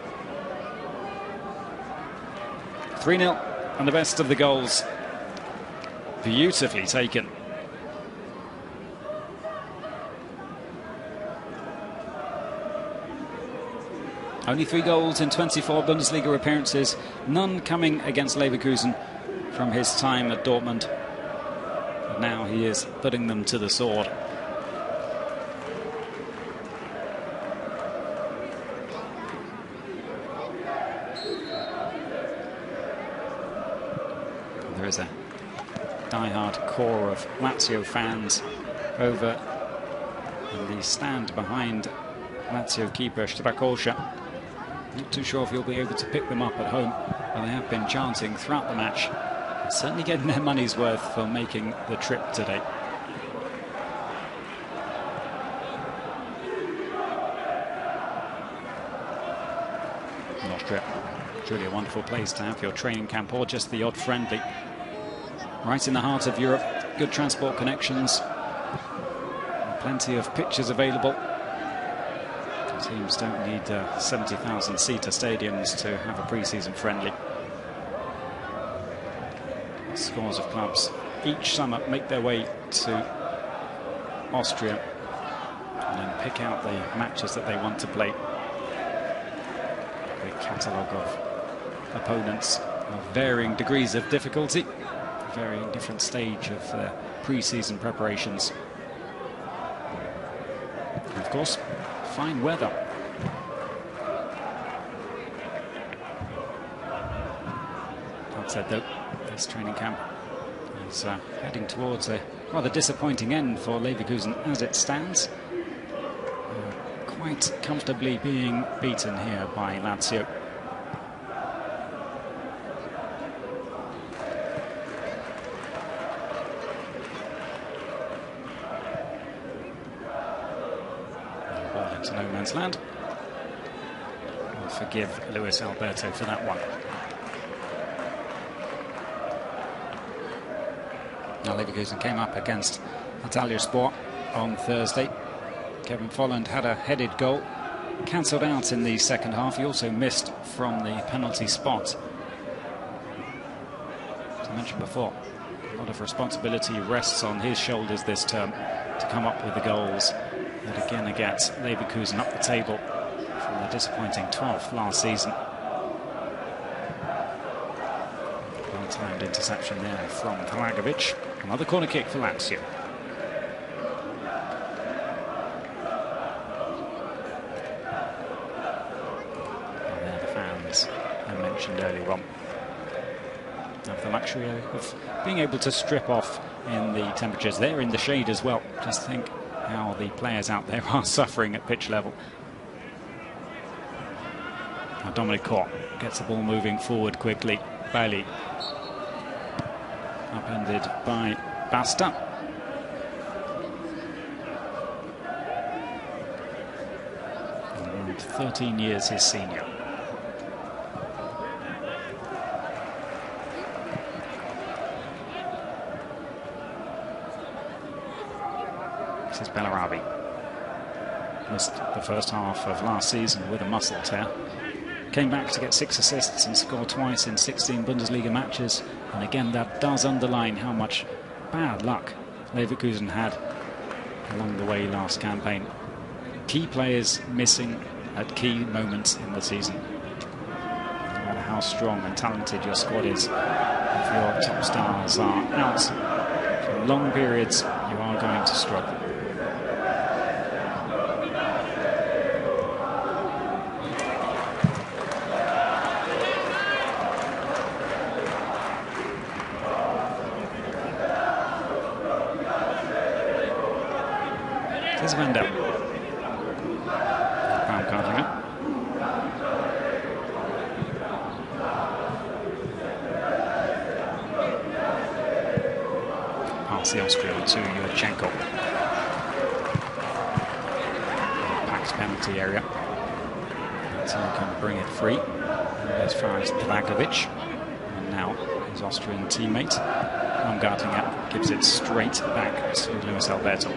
Speaker 1: 3-0 and the best of the goals. Beautifully taken. Only 3 goals in 24 Bundesliga appearances, none coming against Leverkusen from his time at Dortmund. But now he is putting them to the sword. There is a die-hard core of Lazio fans over in the stand behind Lazio keeper Strakosha. Not too sure if you'll be able to pick them up at home, but they have been chanting throughout the match. Certainly getting their money's worth for making the trip today. Austria, truly a wonderful place to have your training camp or just the odd friendly. Right in the heart of Europe, good transport connections, plenty of pitches available. Teams don't need 70,000-seater stadiums to have a pre-season friendly. Scores of clubs each summer make their way to Austria and then pick out the matches that they want to play. A catalogue of opponents of varying degrees of difficulty, varying different stage of their pre-season preparations. And of course, fine weather. That said, though, this training camp is heading towards a rather disappointing end for Leverkusen as it stands. Quite comfortably being beaten here by Lazio. To no man's land. I'll forgive Luis Alberto for that one. Now Leverkusen came up against Antalyaspor on Thursday. Kevin Volland had a headed goal, cancelled out in the second half. He also missed from the penalty spot. As I mentioned before, a lot of responsibility rests on his shoulders this term to come up with the goals that again gets Leverkusen up the table from the disappointing 12th last season. Well-timed interception there from Dragovic. Another corner kick for Lazio. And there the fans I mentioned earlier on have the luxury of being able to strip off in the temperatures. They're in the shade as well. Just think how the players out there are suffering at pitch level. Now Dominic Kor gets the ball moving forward quickly. Bailey upended by Basta. And 13 years his senior. This is Bellarabi. Missed the first half of last season with a muscle tear. Came back to get 6 assists and score twice in 16 Bundesliga matches. And again, that does underline how much bad luck Leverkusen had along the way last campaign. Key players missing at key moments in the season. No matter how strong and talented your squad is, if your top stars are out for long periods, you are going to struggle. Here's Wendell. Baumgartlinger. Pass the Austrian to Yurchenko. Packed penalty area. So he can bring it free. as far as Dragovic. And now his Austrian teammate, Baumgartlinger, gives it straight back to Luis Alberto.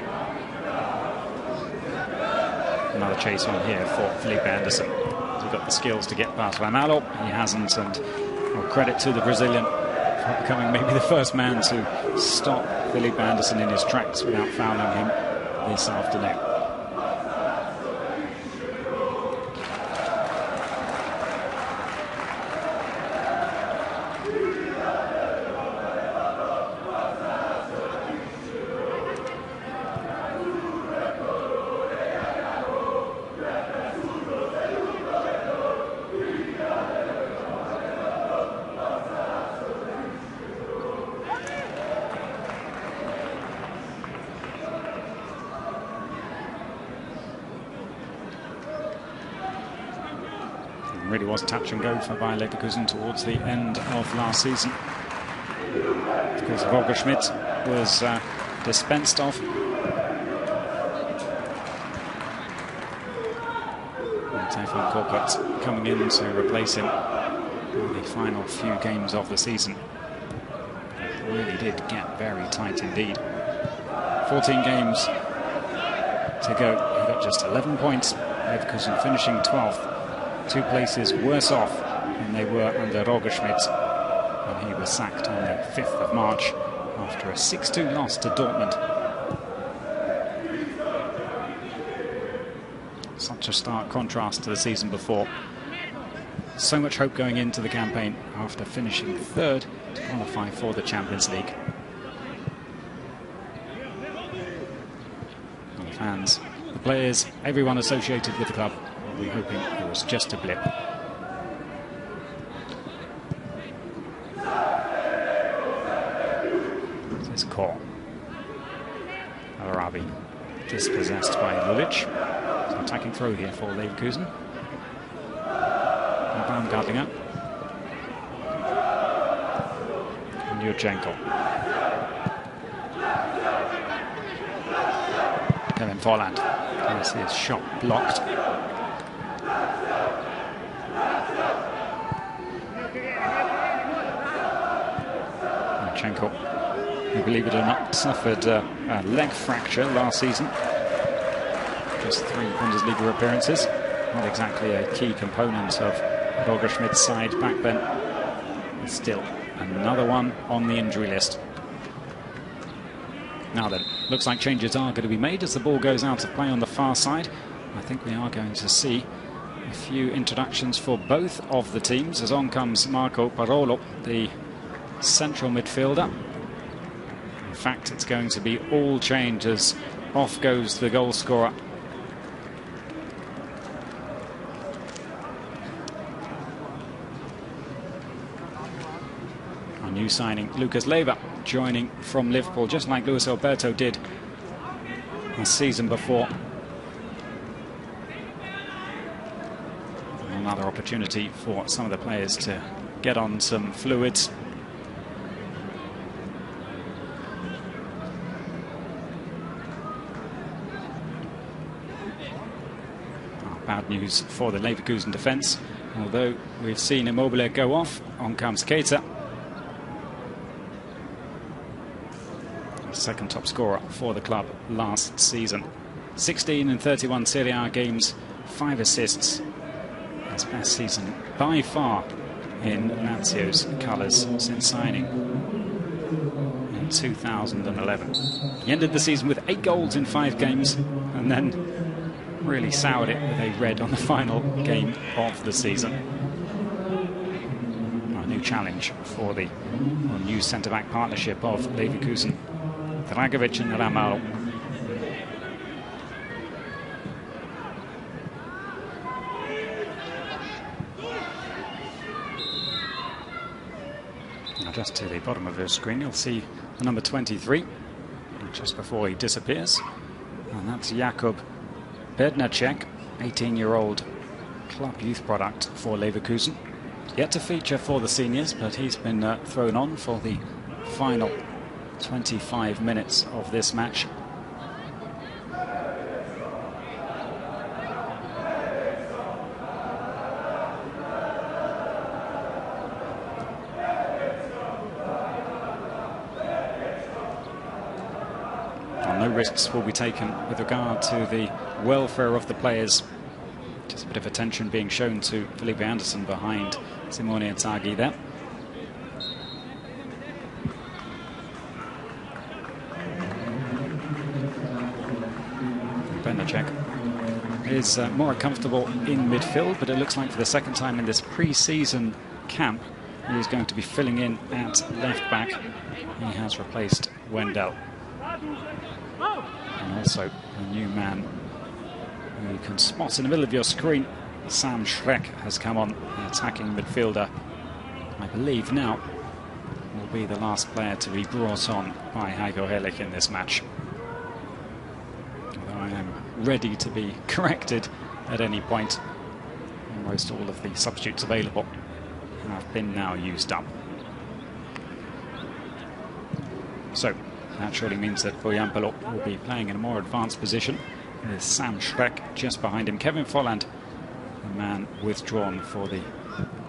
Speaker 1: Another chase on here for Felipe Anderson. He's got the skills to get past Ramalho. He hasn't, and well, credit to the Brazilian for becoming maybe the first man to stop Felipe Anderson in his tracks without fouling him this afternoon. Really was touch and go for Bayer Leverkusen towards the end of last season. Of course, Roger Schmidt was dispensed of. And Tayfun Korkut coming in to replace him in the final few games of the season. It really did get very tight indeed. 14 games to go. He got just 11 points. Leverkusen finishing 12th. 2 places worse off than they were under Roger Schmidt when he was sacked on the 5th of March after a 6-2 loss to Dortmund. Such a stark contrast to the season before. So much hope going into the campaign after finishing 3rd to qualify for the Champions League. And the fans, the players, everyone associated with the club, we're hoping it was just a blip. This is Kor. Al-Arabi dispossessed by Lulic. So attacking throw here for Leverkusen. And Baumgartlinger. And Yurchenko. Kevin Volland. Can see his shot blocked. Who, believe it or not, suffered a leg fracture last season. Just 3 Bundesliga appearances. Not exactly a key component of Roger Schmidt's side back then. But still, another one on the injury list. Now then, looks like changes are going to be made as the ball goes out of play on the far side. I think we are going to see a few introductions for both of the teams, as on comes Marco Parolo, the central midfielder. In fact, it's going to be all change as off goes the goal scorer. Our new signing, Lucas Leiva, joining from Liverpool, just like Luis Alberto did the season before. Another opportunity for some of the players to get on some fluids. Bad news for the Leverkusen defence. Although we've seen Immobile go off, on comes Keita. Second top scorer for the club last season. 16 in 31 Serie A games, 5 assists. His best season by far in Lazio's colours since signing in 2011. He ended the season with 8 goals in 5 games and then really soured it with a red on the final game of the season. A new challenge for the new centre-back partnership of Leverkusen. Dragovic and Ramalho. Now just to the bottom of your screen, you'll see the number 23 just before he disappears. And that's Jakub Bednarczyk, 18-year-old club youth product for Leverkusen. Yet to feature for the seniors, but he's been thrown on for the final 25 minutes of this match. No risks will be taken with regard to the welfare of the players. Just a bit of attention being shown to Felipe Anderson behind Simone Inzaghi there. Benacek is more comfortable in midfield, but it looks like for the second time in this pre-season camp he is going to be filling in at left back. He has replaced Wendell. And also a new man who you can spot in the middle of your screen, Sam Schreck, has come on, the attacking midfielder. I believe now will be the last player to be brought on by Heiko Herrlich in this match. Although I am ready to be corrected at any point. Almost all of the substitutes available have been now used up. So that surely means that Voyampolo will be playing in a more advanced position with Sam Schreck just behind him. Kevin Folland, the man withdrawn for the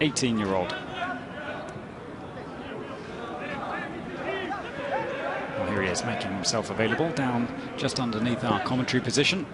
Speaker 1: 18-year-old. Well, here he is making himself available down just underneath our commentary position.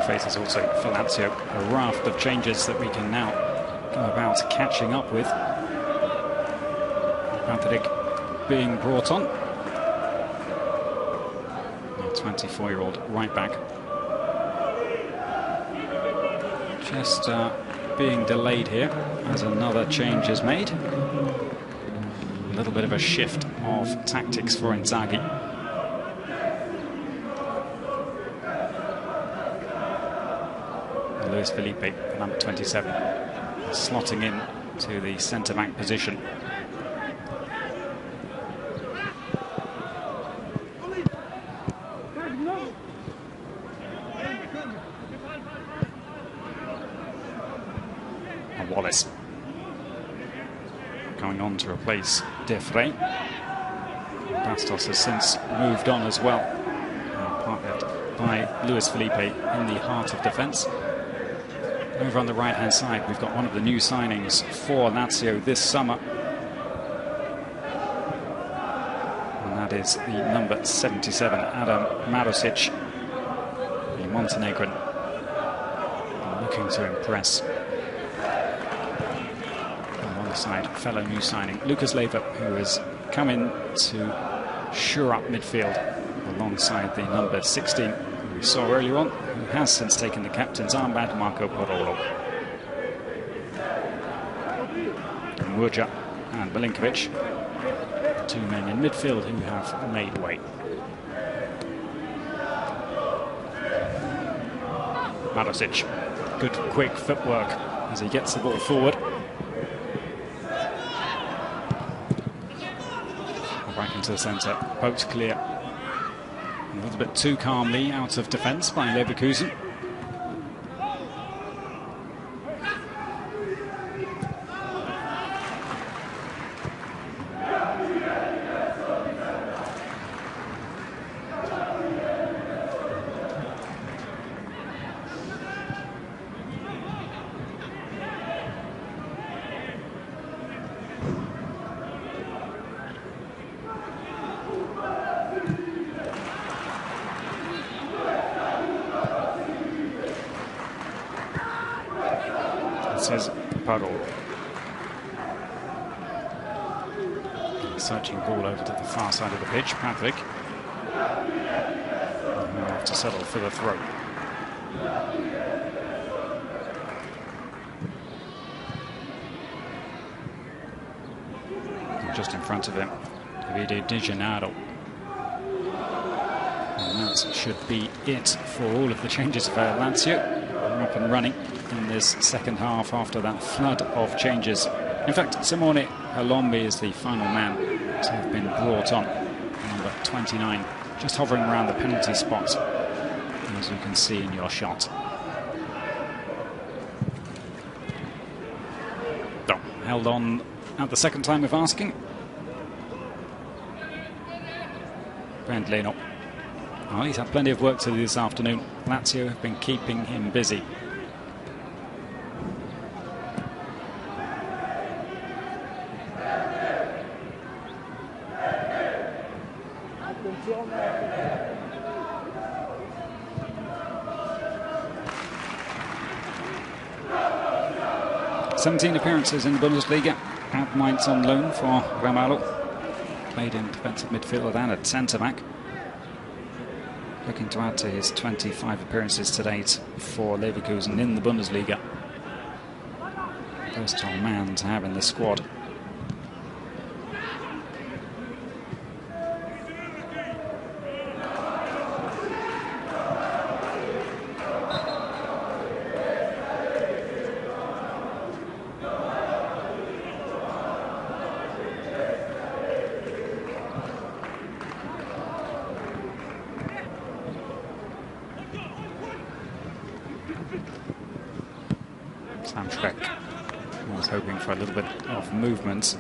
Speaker 1: Faces also for Lazio, a raft of changes that we can now go about catching up with. Patrick being brought on, the 24-year-old right back, just being delayed here as another change is made. A little bit of a shift of tactics for Inzaghi. Luis Felipe, number 27, slotting in to the centre-back position. And Wallace going on to replace Defray. Bastos has since moved on as well, partnered by Luis Felipe in the heart of defence. Over on the right-hand side, we've got one of the new signings for Lazio this summer. And that is the number 77, Adam Marusic, the Montenegrin, looking to impress. Alongside fellow new signing, Lucas Leiva, who has come in to shore up midfield alongside the number 16, who we saw earlier on, who has since taken the captain's armband, Marco Porolo. Murja and Milinkovic, two men in midfield who have made way. Marusic, good quick footwork as he gets the ball forward. Back into the centre, poked clear. A little bit too calmly out of defence by Leverkusen. Says Parol. Searching ball over to the far side of the pitch. Patrick will have to settle for the throw. And just in front of him, Davide Di Gennaro. And that should be it for all of the changes for Lazio. We're up and running in this second half after that flood of changes. In fact, Simone Halombi is the final man to have been brought on. Number 29, just hovering around the penalty spot, as you can see in your shot. held on at the second time of asking. Leno. Well, he's had plenty of work to do this afternoon. Lazio have been keeping him busy. "17 appearances in the Bundesliga at Mainz on loan for Ramallo. Played in defensive midfield and at centre-back. Looking to add to his 25 appearances to date for Leverkusen in the Bundesliga. Versatile man to have in the squad. Was hoping for a little bit of movement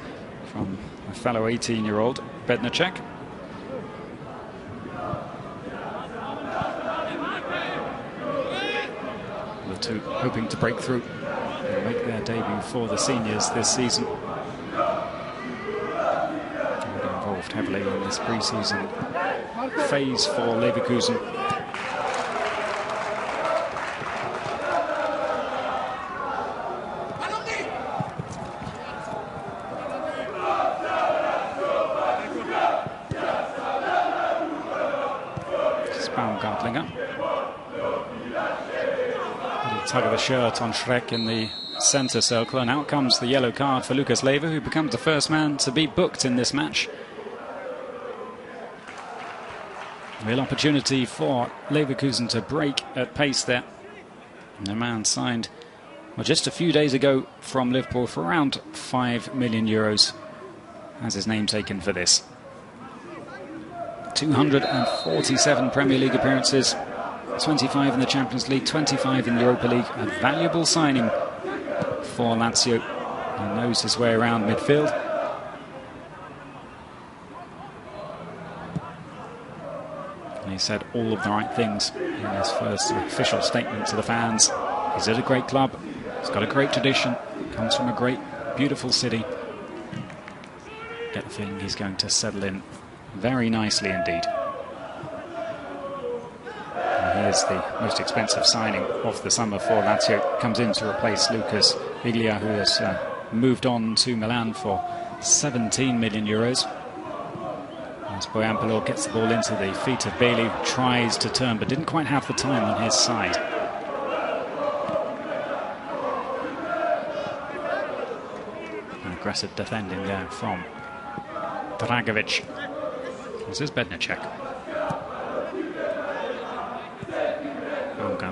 Speaker 1: from a fellow 18-year-old, Bednarczyk. The two hoping to break through and make their debut for the seniors this season. Already involved heavily in this pre-season phase for Leverkusen. Tug of the shirt on Schreck in the centre circle, and out comes the yellow card for Lucas Leiva, who becomes the first man to be booked in this match. Real opportunity for Leverkusen to break at pace there. And the man signed just a few days ago from Liverpool for around €5 million. Has his name taken for this. 247 Premier League appearances, 25 in the Champions League, 25 in the Europa League. A valuable signing for Lazio. He knows his way around midfield. And he said all of the right things in his first official statement to the fans. He's at a great club. He's got a great tradition. Comes from a great, beautiful city. Get the feeling he's going to settle in very nicely indeed. Here's the most expensive signing of the summer for Lazio. Comes in to replace Lucas Biglia, who has moved on to Milan for €17 million. As Boyampolo gets the ball into the feet of Bailey, tries to turn but didn't quite have the time on his side. An aggressive defending there from Dragovic. This is Bednarczyk.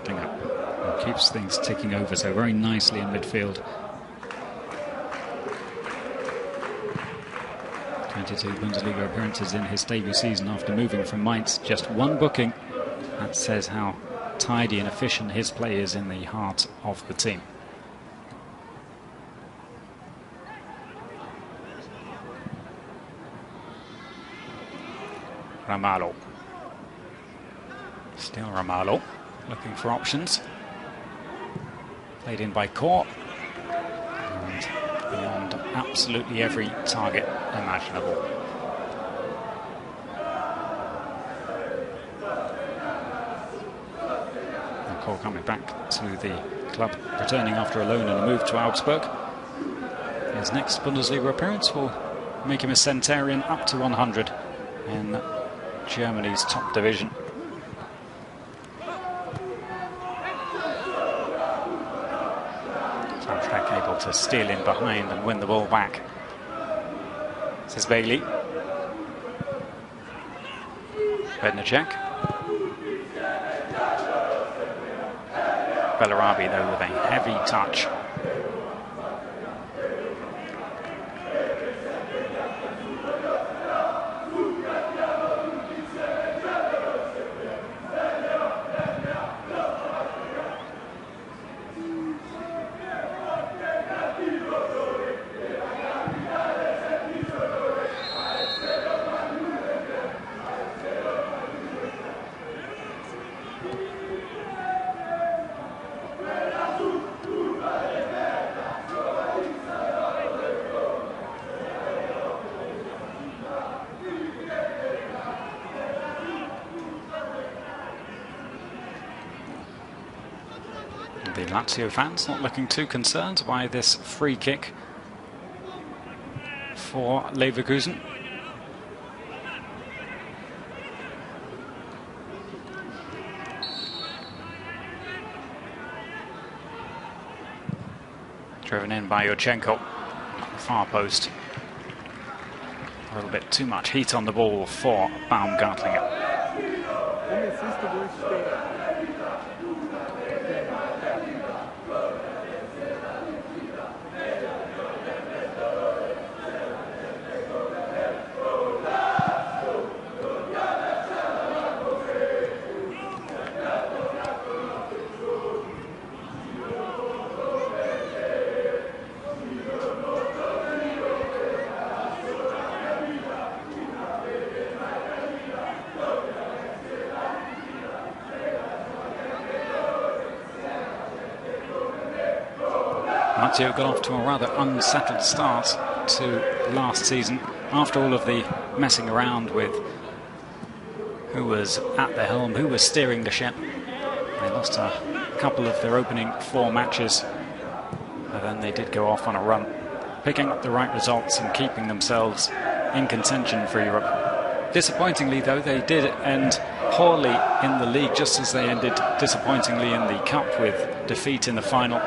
Speaker 1: And keeps things ticking over so very nicely in midfield. 22 Bundesliga appearances in his debut season after moving from Mainz. Just one booking. That says how tidy and efficient his play is in the heart of the team. Ramallo. Still Ramallo. Looking for options. Played in by Core. And beyond absolutely every target imaginable. And Core coming back to the club, returning after a loan and a move to Augsburg. His next Bundesliga appearance will make him a centurion up to 100 in Germany's top division. Able to steal in behind and win the ball back. This is Bailey. Bednarczyk. Bellarabi though with a heavy touch. Lazio fans not looking too concerned by this free kick for Leverkusen. Driven in by Yurchenko, far post. A little bit too much heat on the ball for Baumgartlinger. Lazio got off to a rather unsettled start to last season after all of the messing around with who was at the helm, who was steering the ship. They lost a couple of their opening 4 matches, but then they did go off on a run, picking up the right results and keeping themselves in contention for Europe. Disappointingly, though, they did end poorly in the league, just as they ended disappointingly in the cup with defeat in the final.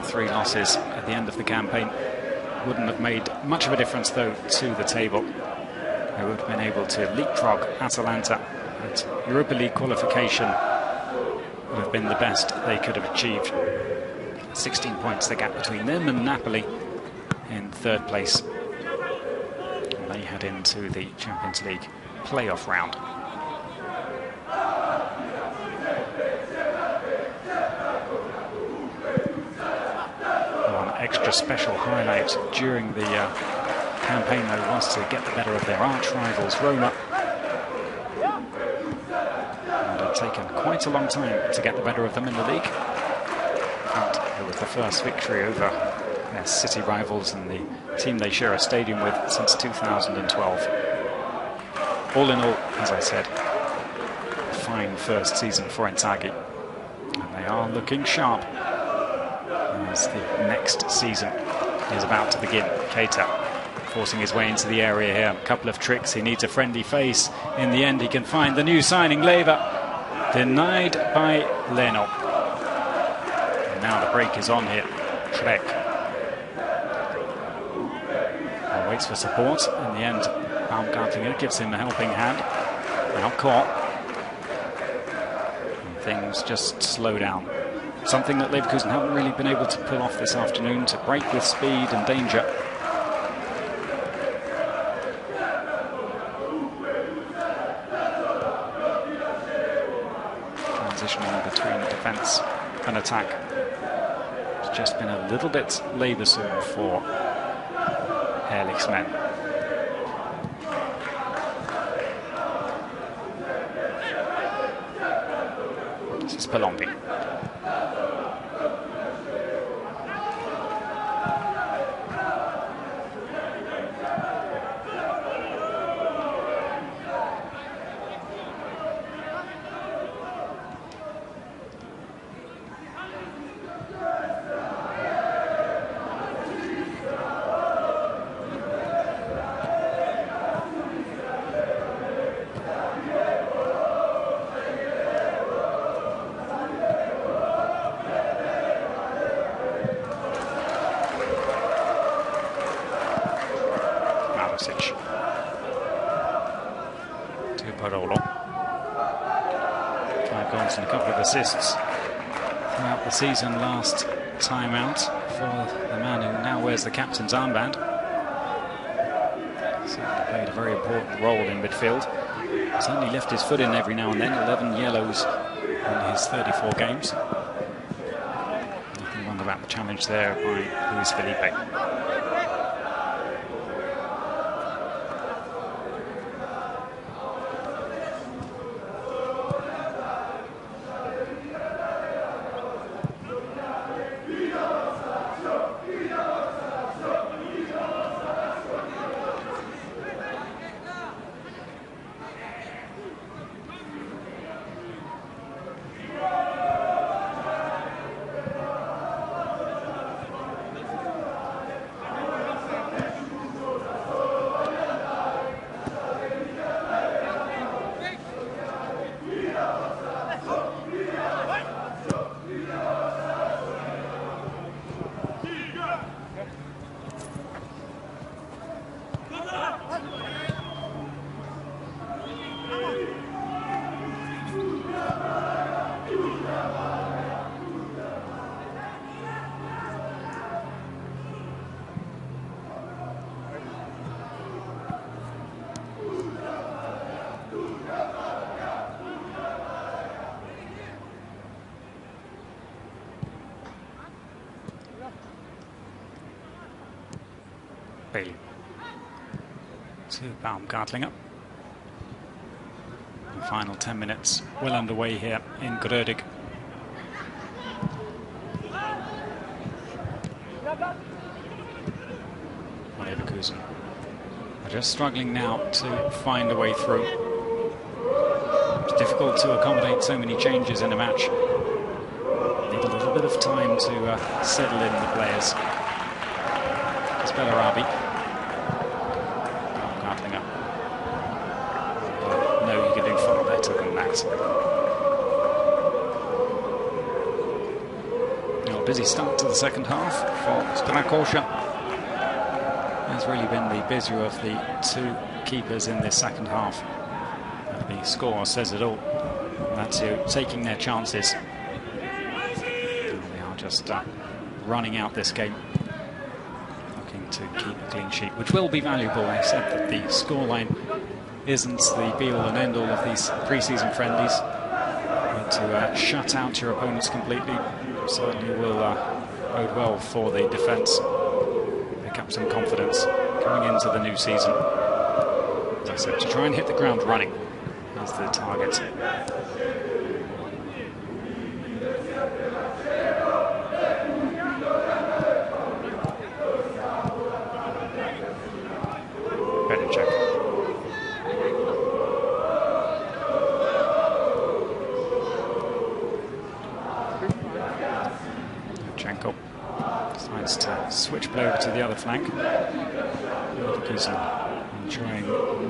Speaker 1: 3 losses at the end of the campaign wouldn't have made much of a difference, though, to the table. They would have been able to leapfrog Atalanta, but Europa League qualification would have been the best they could have achieved. 16 points the gap between them and Napoli in 3rd place. And they head into the Champions League playoff round. Extra special highlight during the campaign, though, was to get the better of their arch rivals Roma. And it had taken quite a long time to get the better of them in the league. And it was the first victory over their city rivals and the team they share a stadium with since 2012. All in all, as I said, a fine first season for Inzaghi. And they are looking sharp as the next season is about to begin. Keita forcing his way into the area here. A couple of tricks. He needs a friendly face. In the end, he can find the new signing, Lever. Denied by Leno. And now the break is on here. Schreck waits for support. In the end, Baumgartlinger gives him a helping hand. Now caught. And things just slow down. Something that Leverkusen haven't really been able to pull off this afternoon, to break with speed and danger. Transitioning between defence and attack. It's just been a little bit laboursome for Ehrlich's men. This is Palombi. To Parolo. 5 goals and a couple of assists throughout the season last time out for the man who now wears the captain's armband. Certainly played a very important role in midfield. He's only left his foot in every now and then, 11 yellows in his 34 games. Nothing wrong about the challenge there by Luis Felipe. Bailey to Baumgartlinger. The final 10 minutes well underway here in Grödig. Leverkusen are just struggling now to find a way through. It's difficult to accommodate so many changes in a match. Need a little bit of time to settle in the players. It's Bellarabi. Gartlinger. No, you can do far better than that. A busy start to the second half for Strakosha. Has really been the busier of the two keepers in this second half. The score says it all. Lazio taking their chances. They are just running out this game, looking to keep a clean sheet, which will be valuable, except that the scoreline isn't the be-all and end-all of these pre-season friendlies. But to shut out your opponents completely certainly will bode well for the defence. Pick up some confidence coming into the new season. As I said, to try and hit the ground running is the target. Beneček. Chenko decides to switch play over to the other flank. Leverkusen enjoying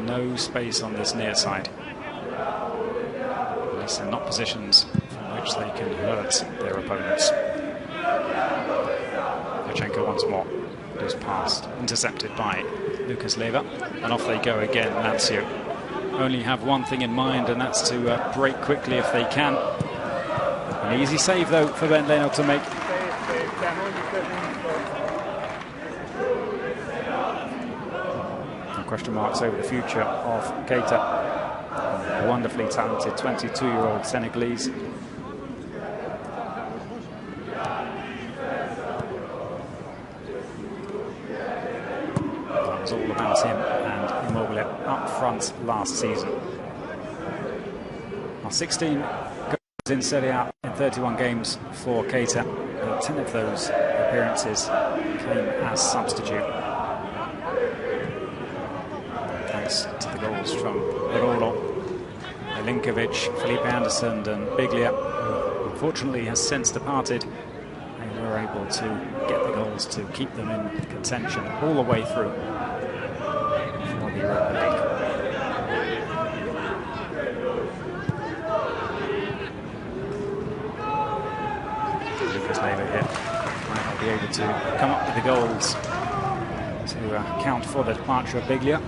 Speaker 1: no space on this near side. At least they're not positions from which they can hurt their opponents. Chenko once more. Goes past, intercepted by Lucas Lever, and off they go again. Lazio only have one thing in mind, and that's to break quickly if they can. An easy save though for Ben Leno to make. Question marks over the future of Keita, a wonderfully talented 22-year-old Senegalese. That was all about him and Immobile up front last season. Now 16 goals in Serie A in 31 games for Keita, and 10 of those appearances came as substitute. To the goals from Barolo, Milinkovic, Felipe Anderson and Biglia, who unfortunately has since departed. They were able to get the goals to keep them in contention all the way through for the Europa League. Lucas Leiva here might not be able to come up with the goals to account for the departure of Biglia.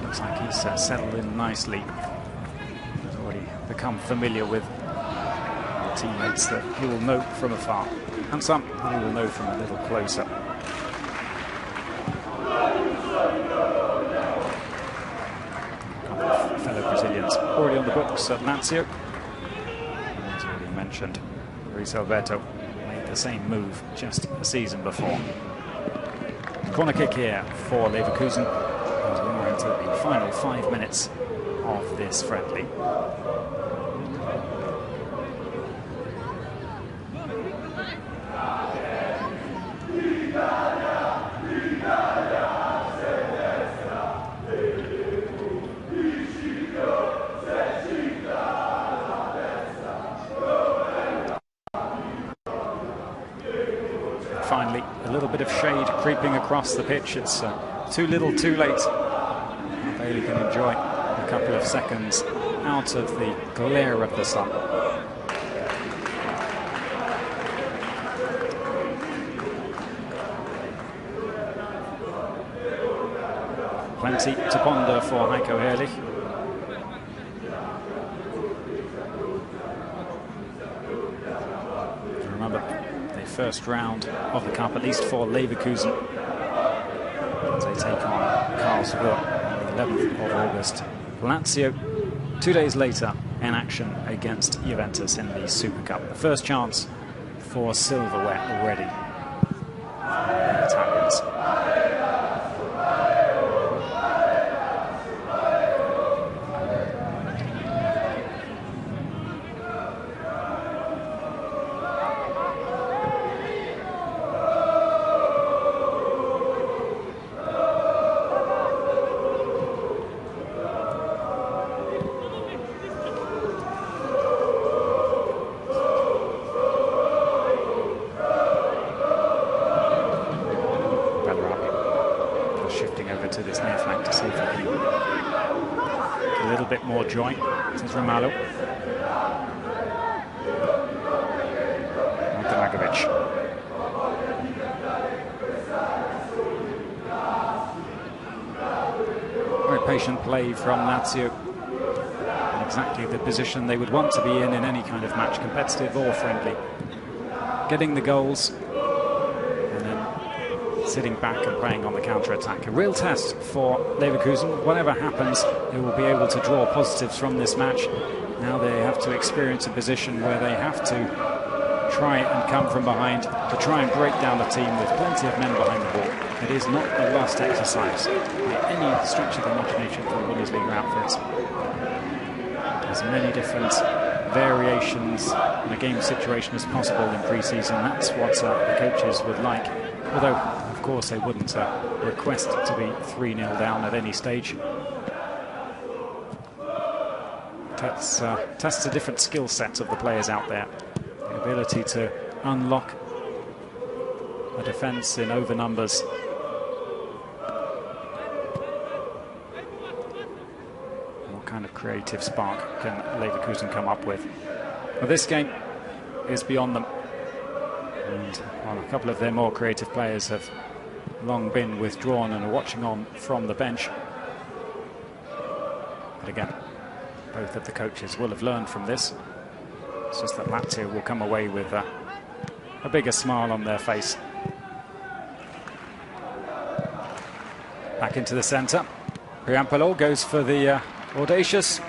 Speaker 1: Looks like he's settled in nicely. He's already become familiar with the teammates that he will know from afar, and some that he will know from a little closer. A couple of fellow Brazilians already on the books at Lazio. As already mentioned, Luis Alberto made the same move just a season before. Corner kick here for Leverkusen. We're into the final 5 minutes of this friendly. Finally, a little bit of shade creeping across the pitch. It's too little, too late. Bailey can enjoy a couple of seconds out of the glare of the sun. Plenty to ponder for Heiko Herrlich. Remember, the first round of the Cup, at least for Leverkusen, as they take on Karlsruhe. 11th of August. Lazio 2 days later in action against Juventus in the Super Cup. The first chance for silverware already for the Italians. to this near flank to see if he can get a little bit more joy. This is Romalo. Dragovic. Very patient play from Lazio. Exactly the position they would want to be in any kind of match, competitive or friendly. Getting the goals and then sitting back and playing on the counter-attack. A real test for Leverkusen. Whatever happens, they will be able to draw positives from this match. Now they have to experience a position where they have to try and come from behind to try and break down a team with plenty of men behind the ball. It is not a last exercise by any stretch of the imagination for the Bundesliga outfits. As many different variations in a game situation as possible in pre-season. That's what the coaches would like. Although, of course, they wouldn't request to be 3-0 down at any stage. Tests a different skill set of the players out there. The ability to unlock a defence in overnumbers. What kind of creative spark can Leverkusen come up with? Well, this game is beyond them. And well, a couple of their more creative players have long been withdrawn and are watching on from the bench. But again, both of the coaches will have learned from this. It's just that Lazio will come away with a bigger smile on their face. Back into the centre. Riampolo goes for the audacious.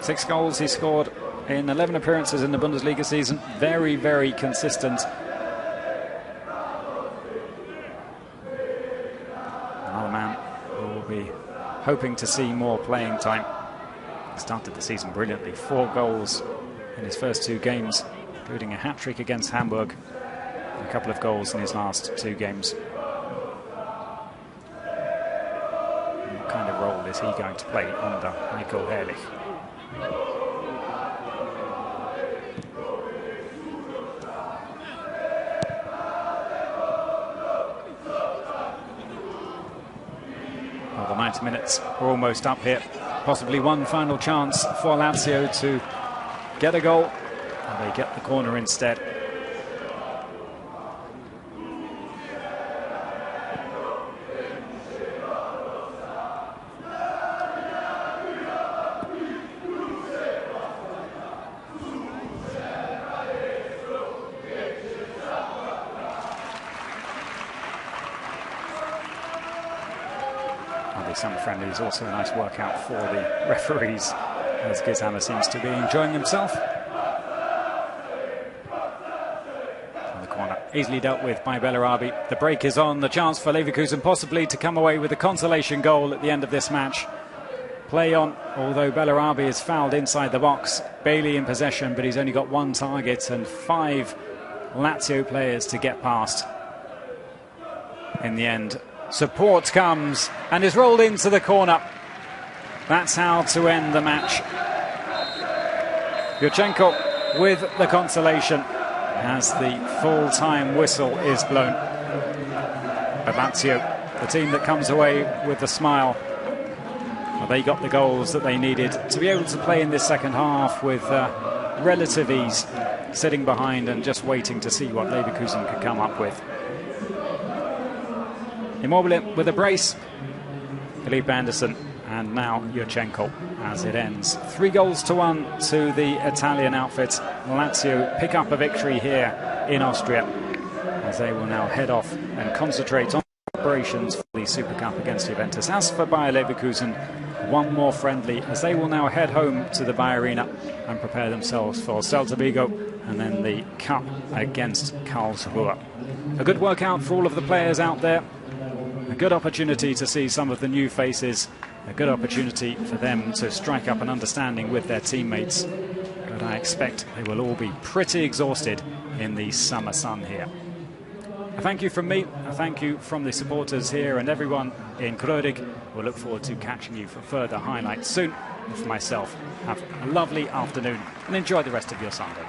Speaker 1: Six goals he scored in 11 appearances in the Bundesliga season. Very, very consistent. Another man who will be hoping to see more playing time. He started the season brilliantly. 4 goals in his first 2 games, including a hat-trick against Hamburg and a couple of goals in his last 2 games. And what kind of role is he going to play under Michael Herrlich? Well, the 90 minutes are almost up here. Possibly one final chance for Lazio to get a goal, and they get the corner instead. The summer friendly is also a nice workout for the referees, as Gizana seems to be enjoying himself. And the corner easily dealt with by Bellarabi. The break is on. The chance for Leverkusen possibly to come away with a consolation goal at the end of this match. Play on, although Bellarabi is fouled inside the box. Bailey in possession, but he's only got 1 target and 5 Lazio players to get past. In the end, support comes and is rolled into the corner. That's how to end the match. Yurchenko with the consolation as the full-time whistle is blown. But Lazio, the team that comes away with the smile, well, they got the goals that they needed to be able to play in this second half with relative ease, sitting behind and just waiting to see what Leverkusen could come up with. Immobile with a brace, Philippe Anderson, and now Yurchenko as it ends. 3-1 to the Italian outfit. Lazio pick up a victory here in Austria, as they will now head off and concentrate on operations for the Super Cup against Juventus. As for Bayer Leverkusen, one more friendly, as they will now head home to the Bayer Arena and prepare themselves for Celta Vigo and then the Cup against Karlsruhe. A good workout for all of the players out there. A good opportunity to see some of the new faces. A good opportunity for them to strike up an understanding with their teammates. But I expect they will all be pretty exhausted in the summer sun here. A thank you from me, a thank you from the supporters here and everyone in Krödig. We'll look forward to catching you for further highlights soon. And for myself, have a lovely afternoon and enjoy the rest of your Sunday.